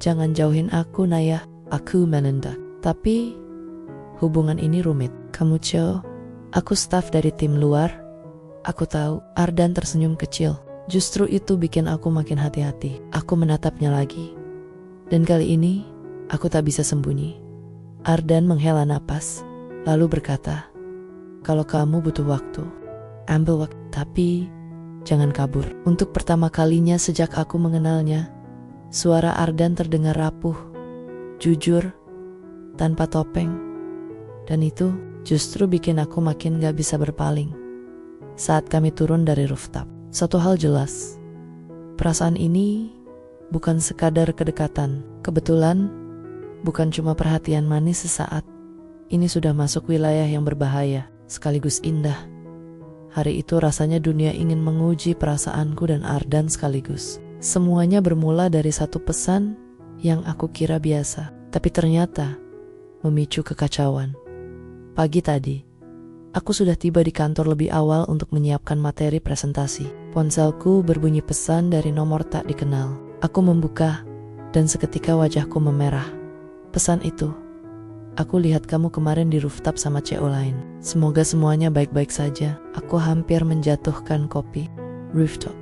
jangan jauhin aku, Naya. Aku menendak. Tapi hubungan ini rumit. Kamu Cho, aku staf dari tim luar. Aku tahu. Ardan tersenyum kecil. Justru itu bikin aku makin hati-hati. Aku menatapnya lagi. Dan kali ini aku tak bisa sembunyi. Ardan menghela napas, lalu berkata, kalau kamu butuh waktu, ambil waktu. Tapi jangan kabur. Untuk pertama kalinya sejak aku mengenalnya, suara Ardan terdengar rapuh, jujur, tanpa topeng. Dan itu justru bikin aku makin gak bisa berpaling. Saat kami turun dari rooftop, satu hal jelas, perasaan ini bukan sekadar kedekatan. Kebetulan, bukan cuma perhatian manis sesaat. Ini sudah masuk wilayah yang berbahaya, sekaligus indah. Hari itu rasanya dunia ingin menguji perasaanku dan Ardan sekaligus. Semuanya bermula dari satu pesan yang aku kira biasa, tapi ternyata memicu kekacauan. Pagi tadi, aku sudah tiba di kantor lebih awal untuk menyiapkan materi presentasi. Ponselku berbunyi pesan dari nomor tak dikenal. Aku membuka, dan seketika wajahku memerah. Pesan itu, aku lihat kamu kemarin di rooftop sama CO lain. Semoga semuanya baik-baik saja. Aku hampir menjatuhkan kopi. Rooftop.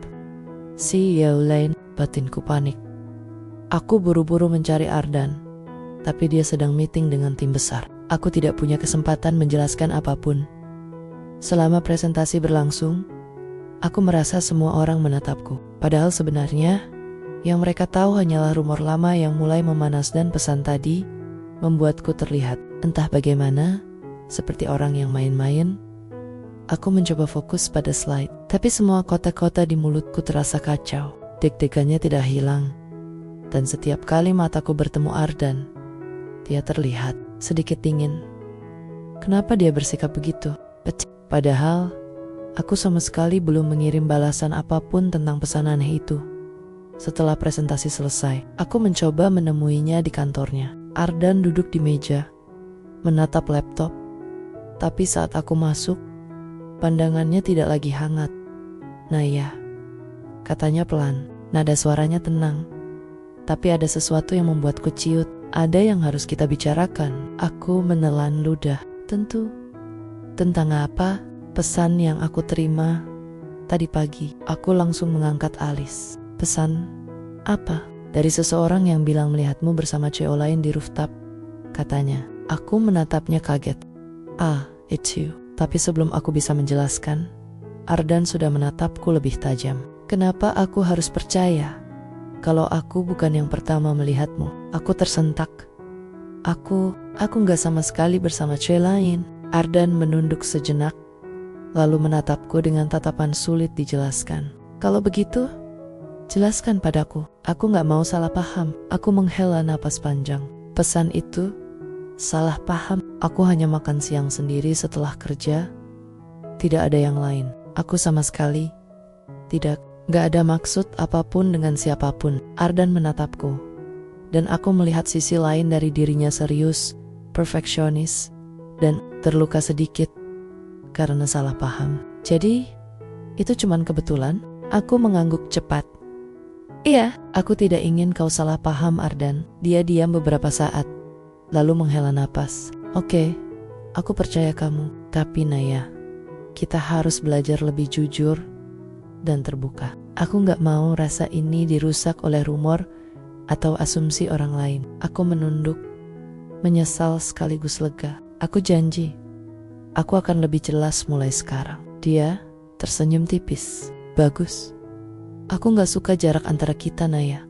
CEO lain, batinku panik. Aku buru-buru mencari Ardan, tapi dia sedang meeting dengan tim besar. Aku tidak punya kesempatan menjelaskan apapun. Selama presentasi berlangsung, aku merasa semua orang menatapku. Padahal sebenarnya, yang mereka tahu hanyalah rumor lama yang mulai memanas dan pesan tadi membuatku terlihat, entah bagaimana, seperti orang yang main-main. Aku mencoba fokus pada slide, tapi semua kotak-kotak di mulutku terasa kacau. Deg-degannya tidak hilang. Dan setiap kali mataku bertemu Ardan, dia terlihat sedikit dingin. Kenapa dia bersikap begitu? Padahal, aku sama sekali belum mengirim balasan apapun tentang pesan aneh itu. Setelah presentasi selesai, aku mencoba menemuinya di kantornya. Ardan duduk di meja, menatap laptop. Tapi saat aku masuk, Pandangannya tidak lagi hangat. Naya, katanya pelan. Nada suaranya tenang. Tapi ada sesuatu yang membuatku ciut. Ada yang harus kita bicarakan. Aku menelan ludah. Tentu. Tentang apa? Pesan yang aku terima tadi pagi. Aku langsung mengangkat alis. Pesan apa? Dari seseorang yang bilang melihatmu bersama cewek lain di rooftop, katanya. Aku menatapnya kaget. Ah, it's you. Tapi sebelum aku bisa menjelaskan, Ardan sudah menatapku lebih tajam. Kenapa aku harus percaya kalau aku bukan yang pertama melihatmu? Aku tersentak. Aku gak sama sekali bersama cewek lain. Ardan menunduk sejenak, lalu menatapku dengan tatapan sulit dijelaskan. Kalau begitu, jelaskan padaku. Aku gak mau salah paham. Aku menghela napas panjang. Pesan itu salah paham. Aku hanya makan siang sendiri setelah kerja. Tidak ada yang lain. Aku sama sekali gak ada maksud apapun dengan siapapun. Ardan menatapku, dan aku melihat sisi lain dari dirinya, serius, perfeksionis, dan terluka sedikit karena salah paham. Jadi, itu cuman kebetulan? Aku mengangguk cepat. Iya, aku tidak ingin kau salah paham, Ardan. Dia diam beberapa saat, lalu menghela napas. Oke, aku percaya kamu. Tapi Naya, kita harus belajar lebih jujur dan terbuka. Aku gak mau rasa ini dirusak oleh rumor atau asumsi orang lain. Aku menunduk, menyesal sekaligus lega. Aku janji, aku akan lebih jelas mulai sekarang. Dia tersenyum tipis. Bagus. Aku gak suka jarak antara kita, Naya.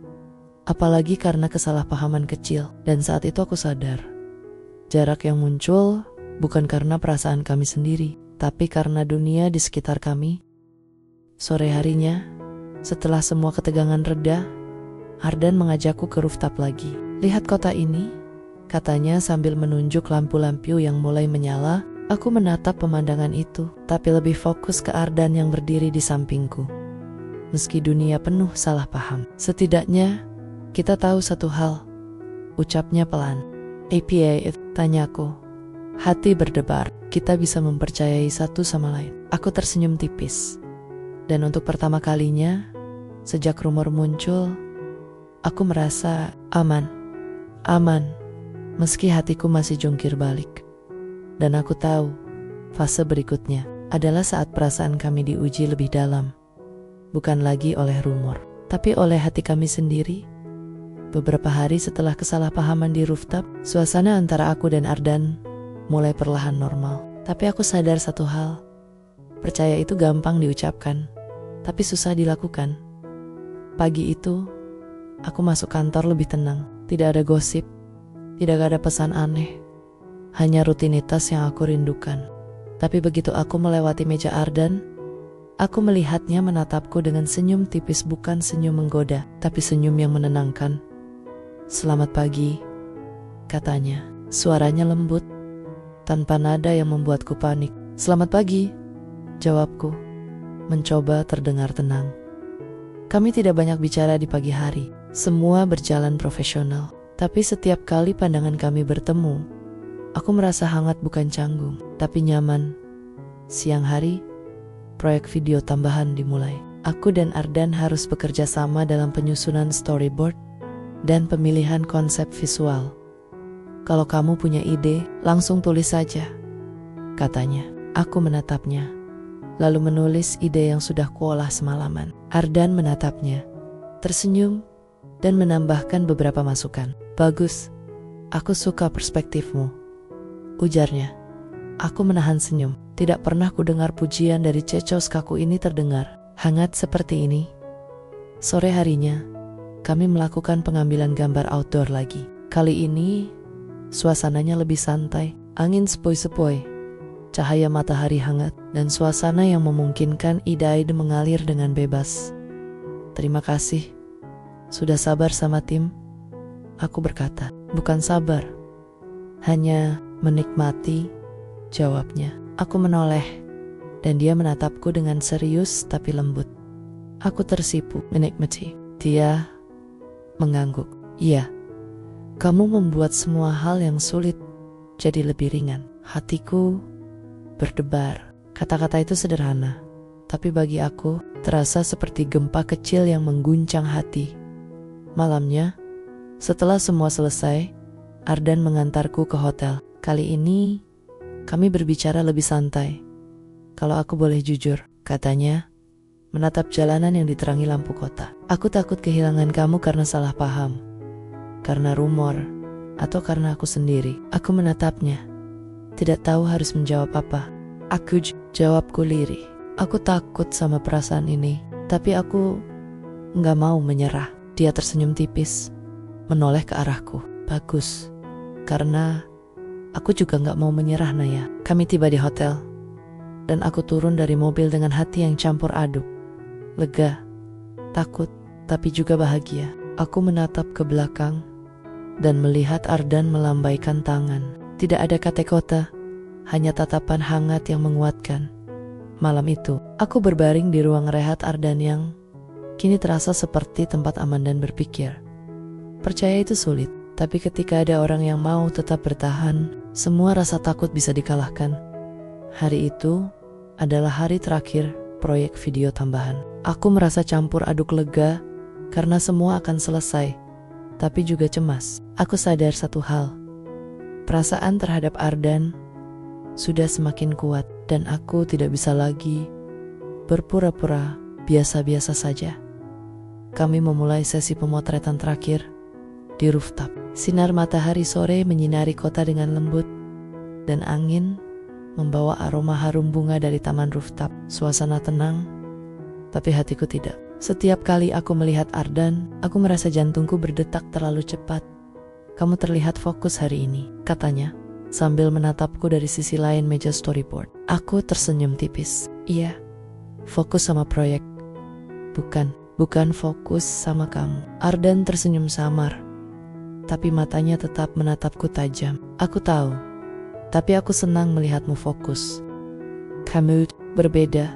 Apalagi karena kesalahpahaman kecil. Dan saat itu aku sadar, jarak yang muncul bukan karena perasaan kami sendiri, tapi karena dunia di sekitar kami. Sore harinya, setelah semua ketegangan reda, Ardan mengajakku ke rooftop lagi. Lihat kota ini, katanya sambil menunjuk lampu-lampu yang mulai menyala. Aku menatap pemandangan itu, tapi lebih fokus ke Ardan yang berdiri di sampingku. Meski dunia penuh salah paham, setidaknya kita tahu satu hal, ucapnya pelan. APA, tanyaku. Hati berdebar, kita bisa mempercayai satu sama lain. Aku tersenyum tipis. Dan untuk pertama kalinya, sejak rumor muncul, aku merasa aman. Aman, meski hatiku masih jungkir balik. Dan aku tahu, fase berikutnya adalah saat perasaan kami diuji lebih dalam. Bukan lagi oleh rumor, tapi oleh hati kami sendiri. Beberapa hari setelah kesalahpahaman di rooftop, suasana antara aku dan Ardan mulai perlahan normal. Tapi aku sadar satu hal, percaya itu gampang diucapkan, tapi susah dilakukan. Pagi itu, aku masuk kantor lebih tenang. Tidak ada gosip, tidak ada pesan aneh, hanya rutinitas yang aku rindukan. Tapi begitu aku melewati meja Ardan, aku melihatnya menatapku dengan senyum tipis, bukan senyum menggoda, tapi senyum yang menenangkan. Selamat pagi, katanya. Suaranya lembut, tanpa nada yang membuatku panik. Selamat pagi, jawabku, mencoba terdengar tenang. Kami tidak banyak bicara di pagi hari. Semua berjalan profesional. Tapi setiap kali pandangan kami bertemu, aku merasa hangat, bukan canggung, tapi nyaman. Siang hari, proyek video tambahan dimulai. Aku dan Ardan harus bekerja sama dalam penyusunan storyboard dan pemilihan konsep visual. Kalau kamu punya ide, langsung tulis saja, katanya. Aku menatapnya, lalu menulis ide yang sudah kuolah semalaman. Ardan menatapnya, tersenyum, dan menambahkan beberapa masukan. Bagus, aku suka perspektifmu, ujarnya. Aku menahan senyum. Tidak pernah ku dengar pujian dari cecos kaku ini terdengar hangat seperti ini. Sore harinya, kami melakukan pengambilan gambar outdoor lagi. Kali ini, suasananya lebih santai. Angin sepoi-sepoi, cahaya matahari hangat, dan suasana yang memungkinkan ide-ide mengalir dengan bebas. Terima kasih, sudah sabar sama tim, aku berkata. Bukan sabar, hanya menikmati, jawabnya. Aku menoleh, dan dia menatapku dengan serius tapi lembut. Aku tersipu menikmati. Dia mengangguk. Iya, kamu membuat semua hal yang sulit jadi lebih ringan. Hatiku berdebar. Kata-kata itu sederhana, tapi bagi aku terasa seperti gempa kecil yang mengguncang hati. Malamnya, setelah semua selesai, Ardan mengantarku ke hotel. Kali ini, kami berbicara lebih santai. Kalau aku boleh jujur, katanya, menatap jalanan yang diterangi lampu kota. Aku takut kehilangan kamu karena salah paham, karena rumor, atau karena aku sendiri. Aku menatapnya, tidak tahu harus menjawab apa. Jawabku lirih. Aku takut sama perasaan ini, tapi aku nggak mau menyerah. Dia tersenyum tipis, menoleh ke arahku. Bagus, karena aku juga nggak mau menyerah, Naya. Kami tiba di hotel, dan aku turun dari mobil dengan hati yang campur aduk. Lega, takut, tapi juga bahagia. Aku menatap ke belakang dan melihat Ardan melambaikan tangan. Tidak ada kata-kata, hanya tatapan hangat yang menguatkan. Malam itu, aku berbaring di ruang rehat Ardan yang kini terasa seperti tempat aman dan berpikir. Percaya itu sulit, tapi ketika ada orang yang mau tetap bertahan, semua rasa takut bisa dikalahkan. Hari itu adalah hari terakhir proyek video tambahan. Aku merasa campur aduk lega karena semua akan selesai, tapi juga cemas. Aku sadar satu hal, perasaan terhadap Ardan sudah semakin kuat dan aku tidak bisa lagi berpura-pura biasa-biasa saja. Kami memulai sesi pemotretan terakhir di rooftop. Sinar matahari sore menyinari kota dengan lembut dan angin membawa aroma harum bunga dari taman rooftop. Suasana tenang, tapi hatiku tidak. Setiap kali aku melihat Ardan, aku merasa jantungku berdetak terlalu cepat. Kamu terlihat fokus hari ini, katanya, sambil menatapku dari sisi lain meja storyboard. Aku tersenyum tipis. Iya, fokus sama proyek. Bukan fokus sama kamu. Ardan tersenyum samar, tapi matanya tetap menatapku tajam. Aku tahu, tapi aku senang melihatmu fokus. Kamu berbeda,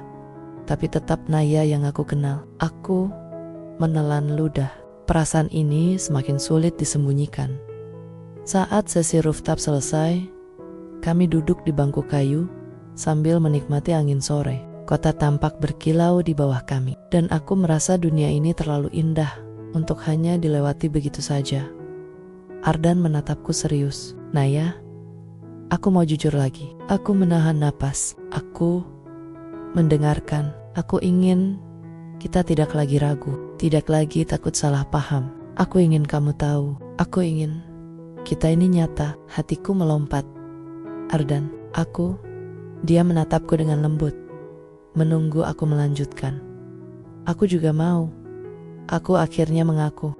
tapi tetap Naya yang aku kenal. Aku menelan ludah. Perasaan ini semakin sulit disembunyikan. Saat sesi rooftop selesai, kami duduk di bangku kayu sambil menikmati angin sore. Kota tampak berkilau di bawah kami, dan aku merasa dunia ini terlalu indah untuk hanya dilewati begitu saja. Ardan menatapku serius. Naya, aku mau jujur lagi. Aku menahan napas. Aku mendengarkan. Aku ingin kita tidak lagi ragu, tidak lagi takut salah paham. Aku ingin kamu tahu. Aku ingin kita ini nyata. Hatiku melompat. Ardan, dia menatapku dengan lembut, menunggu aku melanjutkan. Aku juga mau. Aku akhirnya mengaku.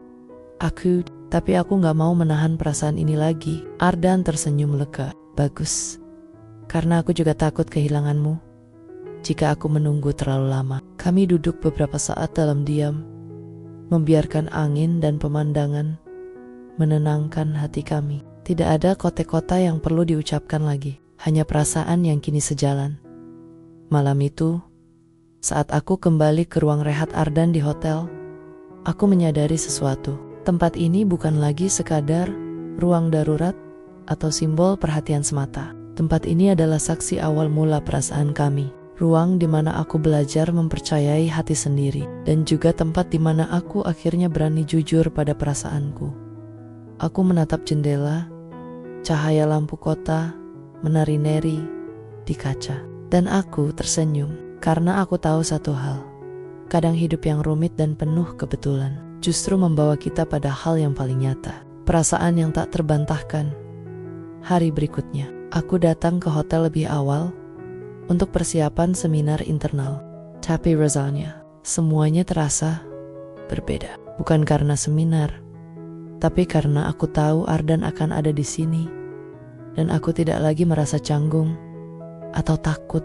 Tapi aku gak mau menahan perasaan ini lagi. Ardan tersenyum lega. Bagus, karena aku juga takut kehilanganmu jika aku menunggu terlalu lama. Kami duduk beberapa saat dalam diam, membiarkan angin dan pemandangan menenangkan hati kami. Tidak ada kota-kota yang perlu diucapkan lagi, hanya perasaan yang kini sejalan. Malam itu, saat aku kembali ke ruang rehat Ardan di hotel, aku menyadari sesuatu. Tempat ini bukan lagi sekadar ruang darurat atau simbol perhatian semata. Tempat ini adalah saksi awal mula perasaan kami. Ruang di mana aku belajar mempercayai hati sendiri, dan juga tempat di mana aku akhirnya berani jujur pada perasaanku. Aku menatap jendela, cahaya lampu kota menari-nari di kaca, dan aku tersenyum karena aku tahu satu hal. Kadang hidup yang rumit dan penuh kebetulan justru membawa kita pada hal yang paling nyata, perasaan yang tak terbantahkan. Hari berikutnya, aku datang ke hotel lebih awal untuk persiapan seminar internal. Tapi rasanya, semuanya terasa berbeda. Bukan karena seminar, tapi karena aku tahu Ardan akan ada di sini, dan aku tidak lagi merasa canggung atau takut.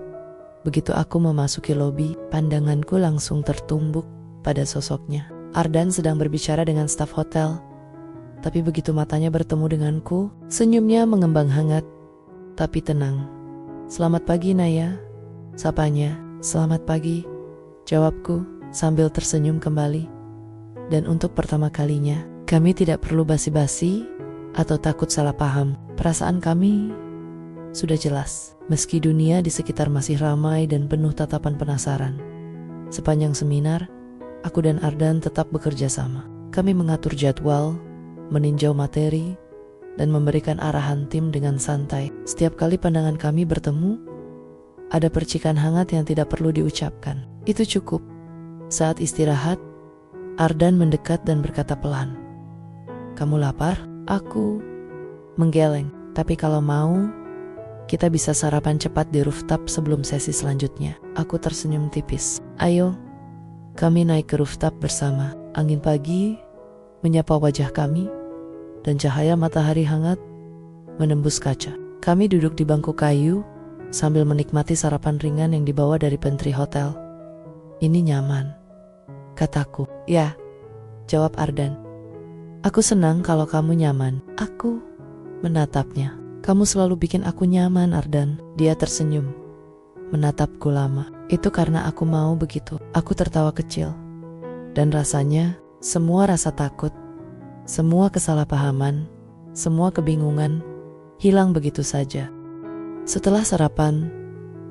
Begitu aku memasuki lobi, pandanganku langsung tertumbuk pada sosoknya. Ardan sedang berbicara dengan staf hotel, tapi begitu matanya bertemu denganku, senyumnya mengembang hangat, tapi tenang. Selamat pagi, Naya, sapanya. Selamat pagi, jawabku sambil tersenyum kembali. Dan untuk pertama kalinya, kami tidak perlu basa-basi atau takut salah paham. Perasaan kami sudah jelas. Meski dunia di sekitar masih ramai dan penuh tatapan penasaran. Sepanjang seminar, aku dan Ardan tetap bekerja sama. Kami mengatur jadwal, meninjau materi, dan memberikan arahan tim dengan santai. Setiap kali pandangan kami bertemu, ada percikan hangat yang tidak perlu diucapkan. Itu cukup. Saat istirahat, Ardan mendekat dan berkata pelan, "Kamu lapar?" Aku menggeleng. "Tapi kalau mau, kita bisa sarapan cepat di rooftop sebelum sesi selanjutnya." Aku tersenyum tipis. "Ayo." Kami naik ke rooftop bersama. Angin pagi menyapa wajah kami, dan cahaya matahari hangat menembus kaca. Kami duduk di bangku kayu sambil menikmati sarapan ringan yang dibawa dari pantry hotel. "Ini nyaman," kataku. "Ya," jawab Ardan. "Aku senang kalau kamu nyaman." Aku menatapnya. "Kamu selalu bikin aku nyaman, Ardan." Dia tersenyum, menatapku lama. "Itu karena aku mau begitu." Aku tertawa kecil. Dan rasanya, semua rasa takut, semua kesalahpahaman, semua kebingungan, hilang begitu saja. Setelah sarapan,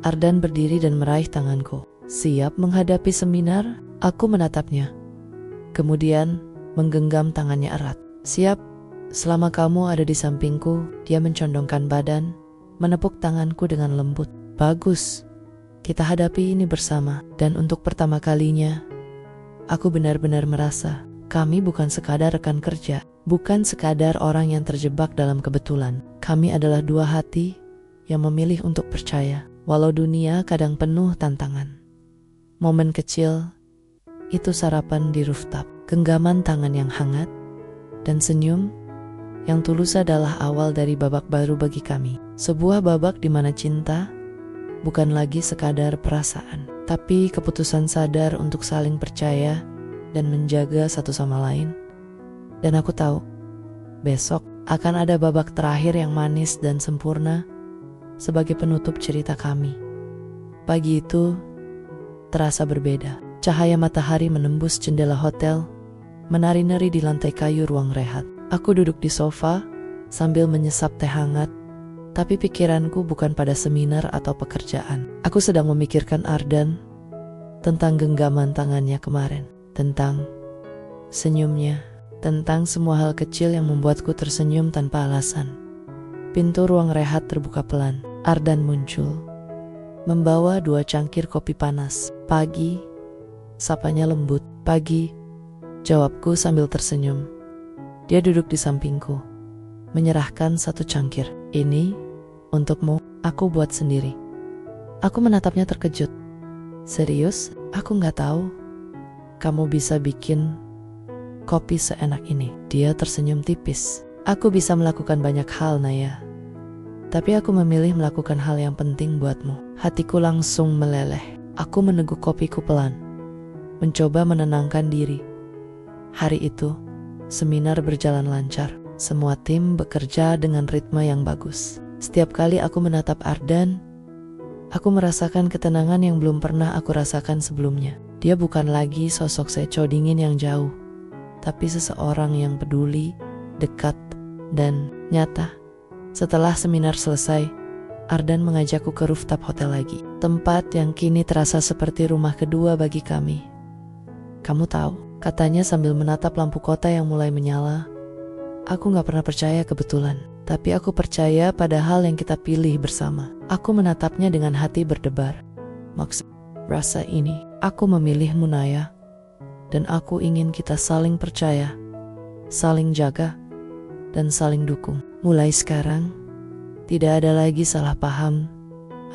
Ardan berdiri dan meraih tanganku. Siap menghadapi seminar, aku menatapnya. Kemudian, menggenggam tangannya erat. "Siap, selama kamu ada di sampingku." Dia mencondongkan badan, menepuk tanganku dengan lembut. "Bagus, kita hadapi ini bersama." Dan untuk pertama kalinya, aku benar-benar merasa kami bukan sekadar rekan kerja, bukan sekadar orang yang terjebak dalam kebetulan. Kami adalah dua hati yang memilih untuk percaya, walau dunia kadang penuh tantangan. Momen kecil, itu sarapan di rooftop, genggaman tangan yang hangat, dan senyum yang tulus adalah awal dari babak baru bagi kami. Sebuah babak di mana cinta bukan lagi sekadar perasaan, tapi keputusan sadar untuk saling percaya dan menjaga satu sama lain. Dan aku tahu, besok akan ada babak terakhir yang manis dan sempurna sebagai penutup cerita kami. Pagi itu terasa berbeda. Cahaya matahari menembus jendela hotel, menari-nari di lantai kayu ruang rehat. Aku duduk di sofa sambil menyesap teh hangat, tapi pikiranku bukan pada seminar atau pekerjaan. Aku sedang memikirkan Ardan, tentang genggaman tangannya kemarin, tentang senyumnya, tentang semua hal kecil yang membuatku tersenyum tanpa alasan. Pintu ruang rehat terbuka pelan. Ardan muncul, membawa 2 cangkir kopi panas. "Pagi," sapanya lembut. "Pagi," jawabku sambil tersenyum. Dia duduk di sampingku, menyerahkan 1 cangkir. "Ini untukmu, aku buat sendiri." Aku menatapnya terkejut. "Serius? Aku nggak tahu kamu bisa bikin kopi seenak ini." Dia tersenyum tipis. "Aku bisa melakukan banyak hal, Naya. Tapi aku memilih melakukan hal yang penting buatmu." Hatiku langsung meleleh. Aku meneguk kopiku pelan, mencoba menenangkan diri. Hari itu, seminar berjalan lancar. Semua tim bekerja dengan ritme yang bagus. Setiap kali aku menatap Ardan, aku merasakan ketenangan yang belum pernah aku rasakan sebelumnya. Dia bukan lagi sosok seco dingin yang jauh, tapi seseorang yang peduli, dekat, dan nyata. Setelah seminar selesai, Ardan mengajakku ke rooftop hotel lagi, tempat yang kini terasa seperti rumah kedua bagi kami. "Kamu tahu," katanya sambil menatap lampu kota yang mulai menyala, "aku gak pernah percaya kebetulan, tapi aku percaya pada hal yang kita pilih bersama." Aku menatapnya dengan hati berdebar. "Maksud rasa ini, aku memilihmu, Naya, dan aku ingin kita saling percaya, saling jaga, dan saling dukung. Mulai sekarang, tidak ada lagi salah paham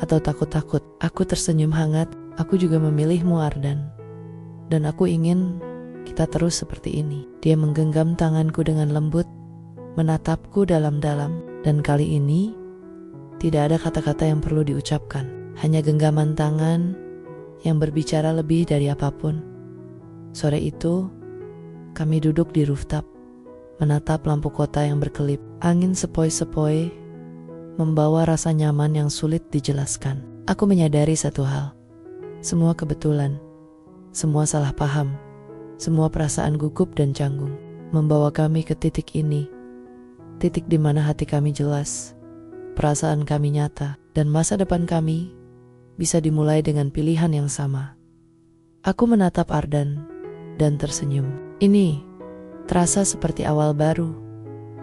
atau takut-takut." Aku tersenyum hangat. "Aku juga memilihmu, Ardan, dan aku ingin kita terus seperti ini." Dia menggenggam tanganku dengan lembut, menatapku dalam-dalam, dan kali ini tidak ada kata-kata yang perlu diucapkan, hanya genggaman tangan yang berbicara lebih dari apapun. Sore itu, kami duduk di rooftop, menatap lampu kota yang berkelip. Angin sepoi-sepoi membawa rasa nyaman yang sulit dijelaskan. Aku menyadari satu hal. Semua kebetulan, semua salah paham, semua perasaan gugup dan canggung membawa kami ke titik ini. Titik di mana hati kami jelas perasaan kami nyata, dan masa depan kami bisa dimulai dengan pilihan yang sama. Aku menatap Ardan dan tersenyum. Ini terasa seperti awal baru,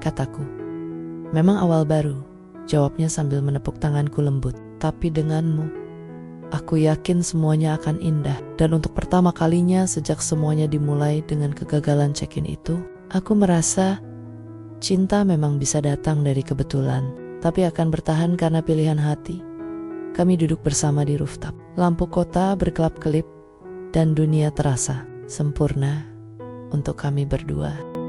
kataku. Memang awal baru, jawabnya sambil menepuk tanganku lembut. Tapi denganmu, aku yakin semuanya akan indah. Dan untuk pertama kalinya sejak semuanya dimulai dengan kegagalan check-in itu, aku merasa cinta memang bisa datang dari kebetulan, tapi akan bertahan karena pilihan hati. Kami duduk bersama di rooftop. Lampu kota berkelap-kelip dan dunia terasa sempurna untuk kami berdua.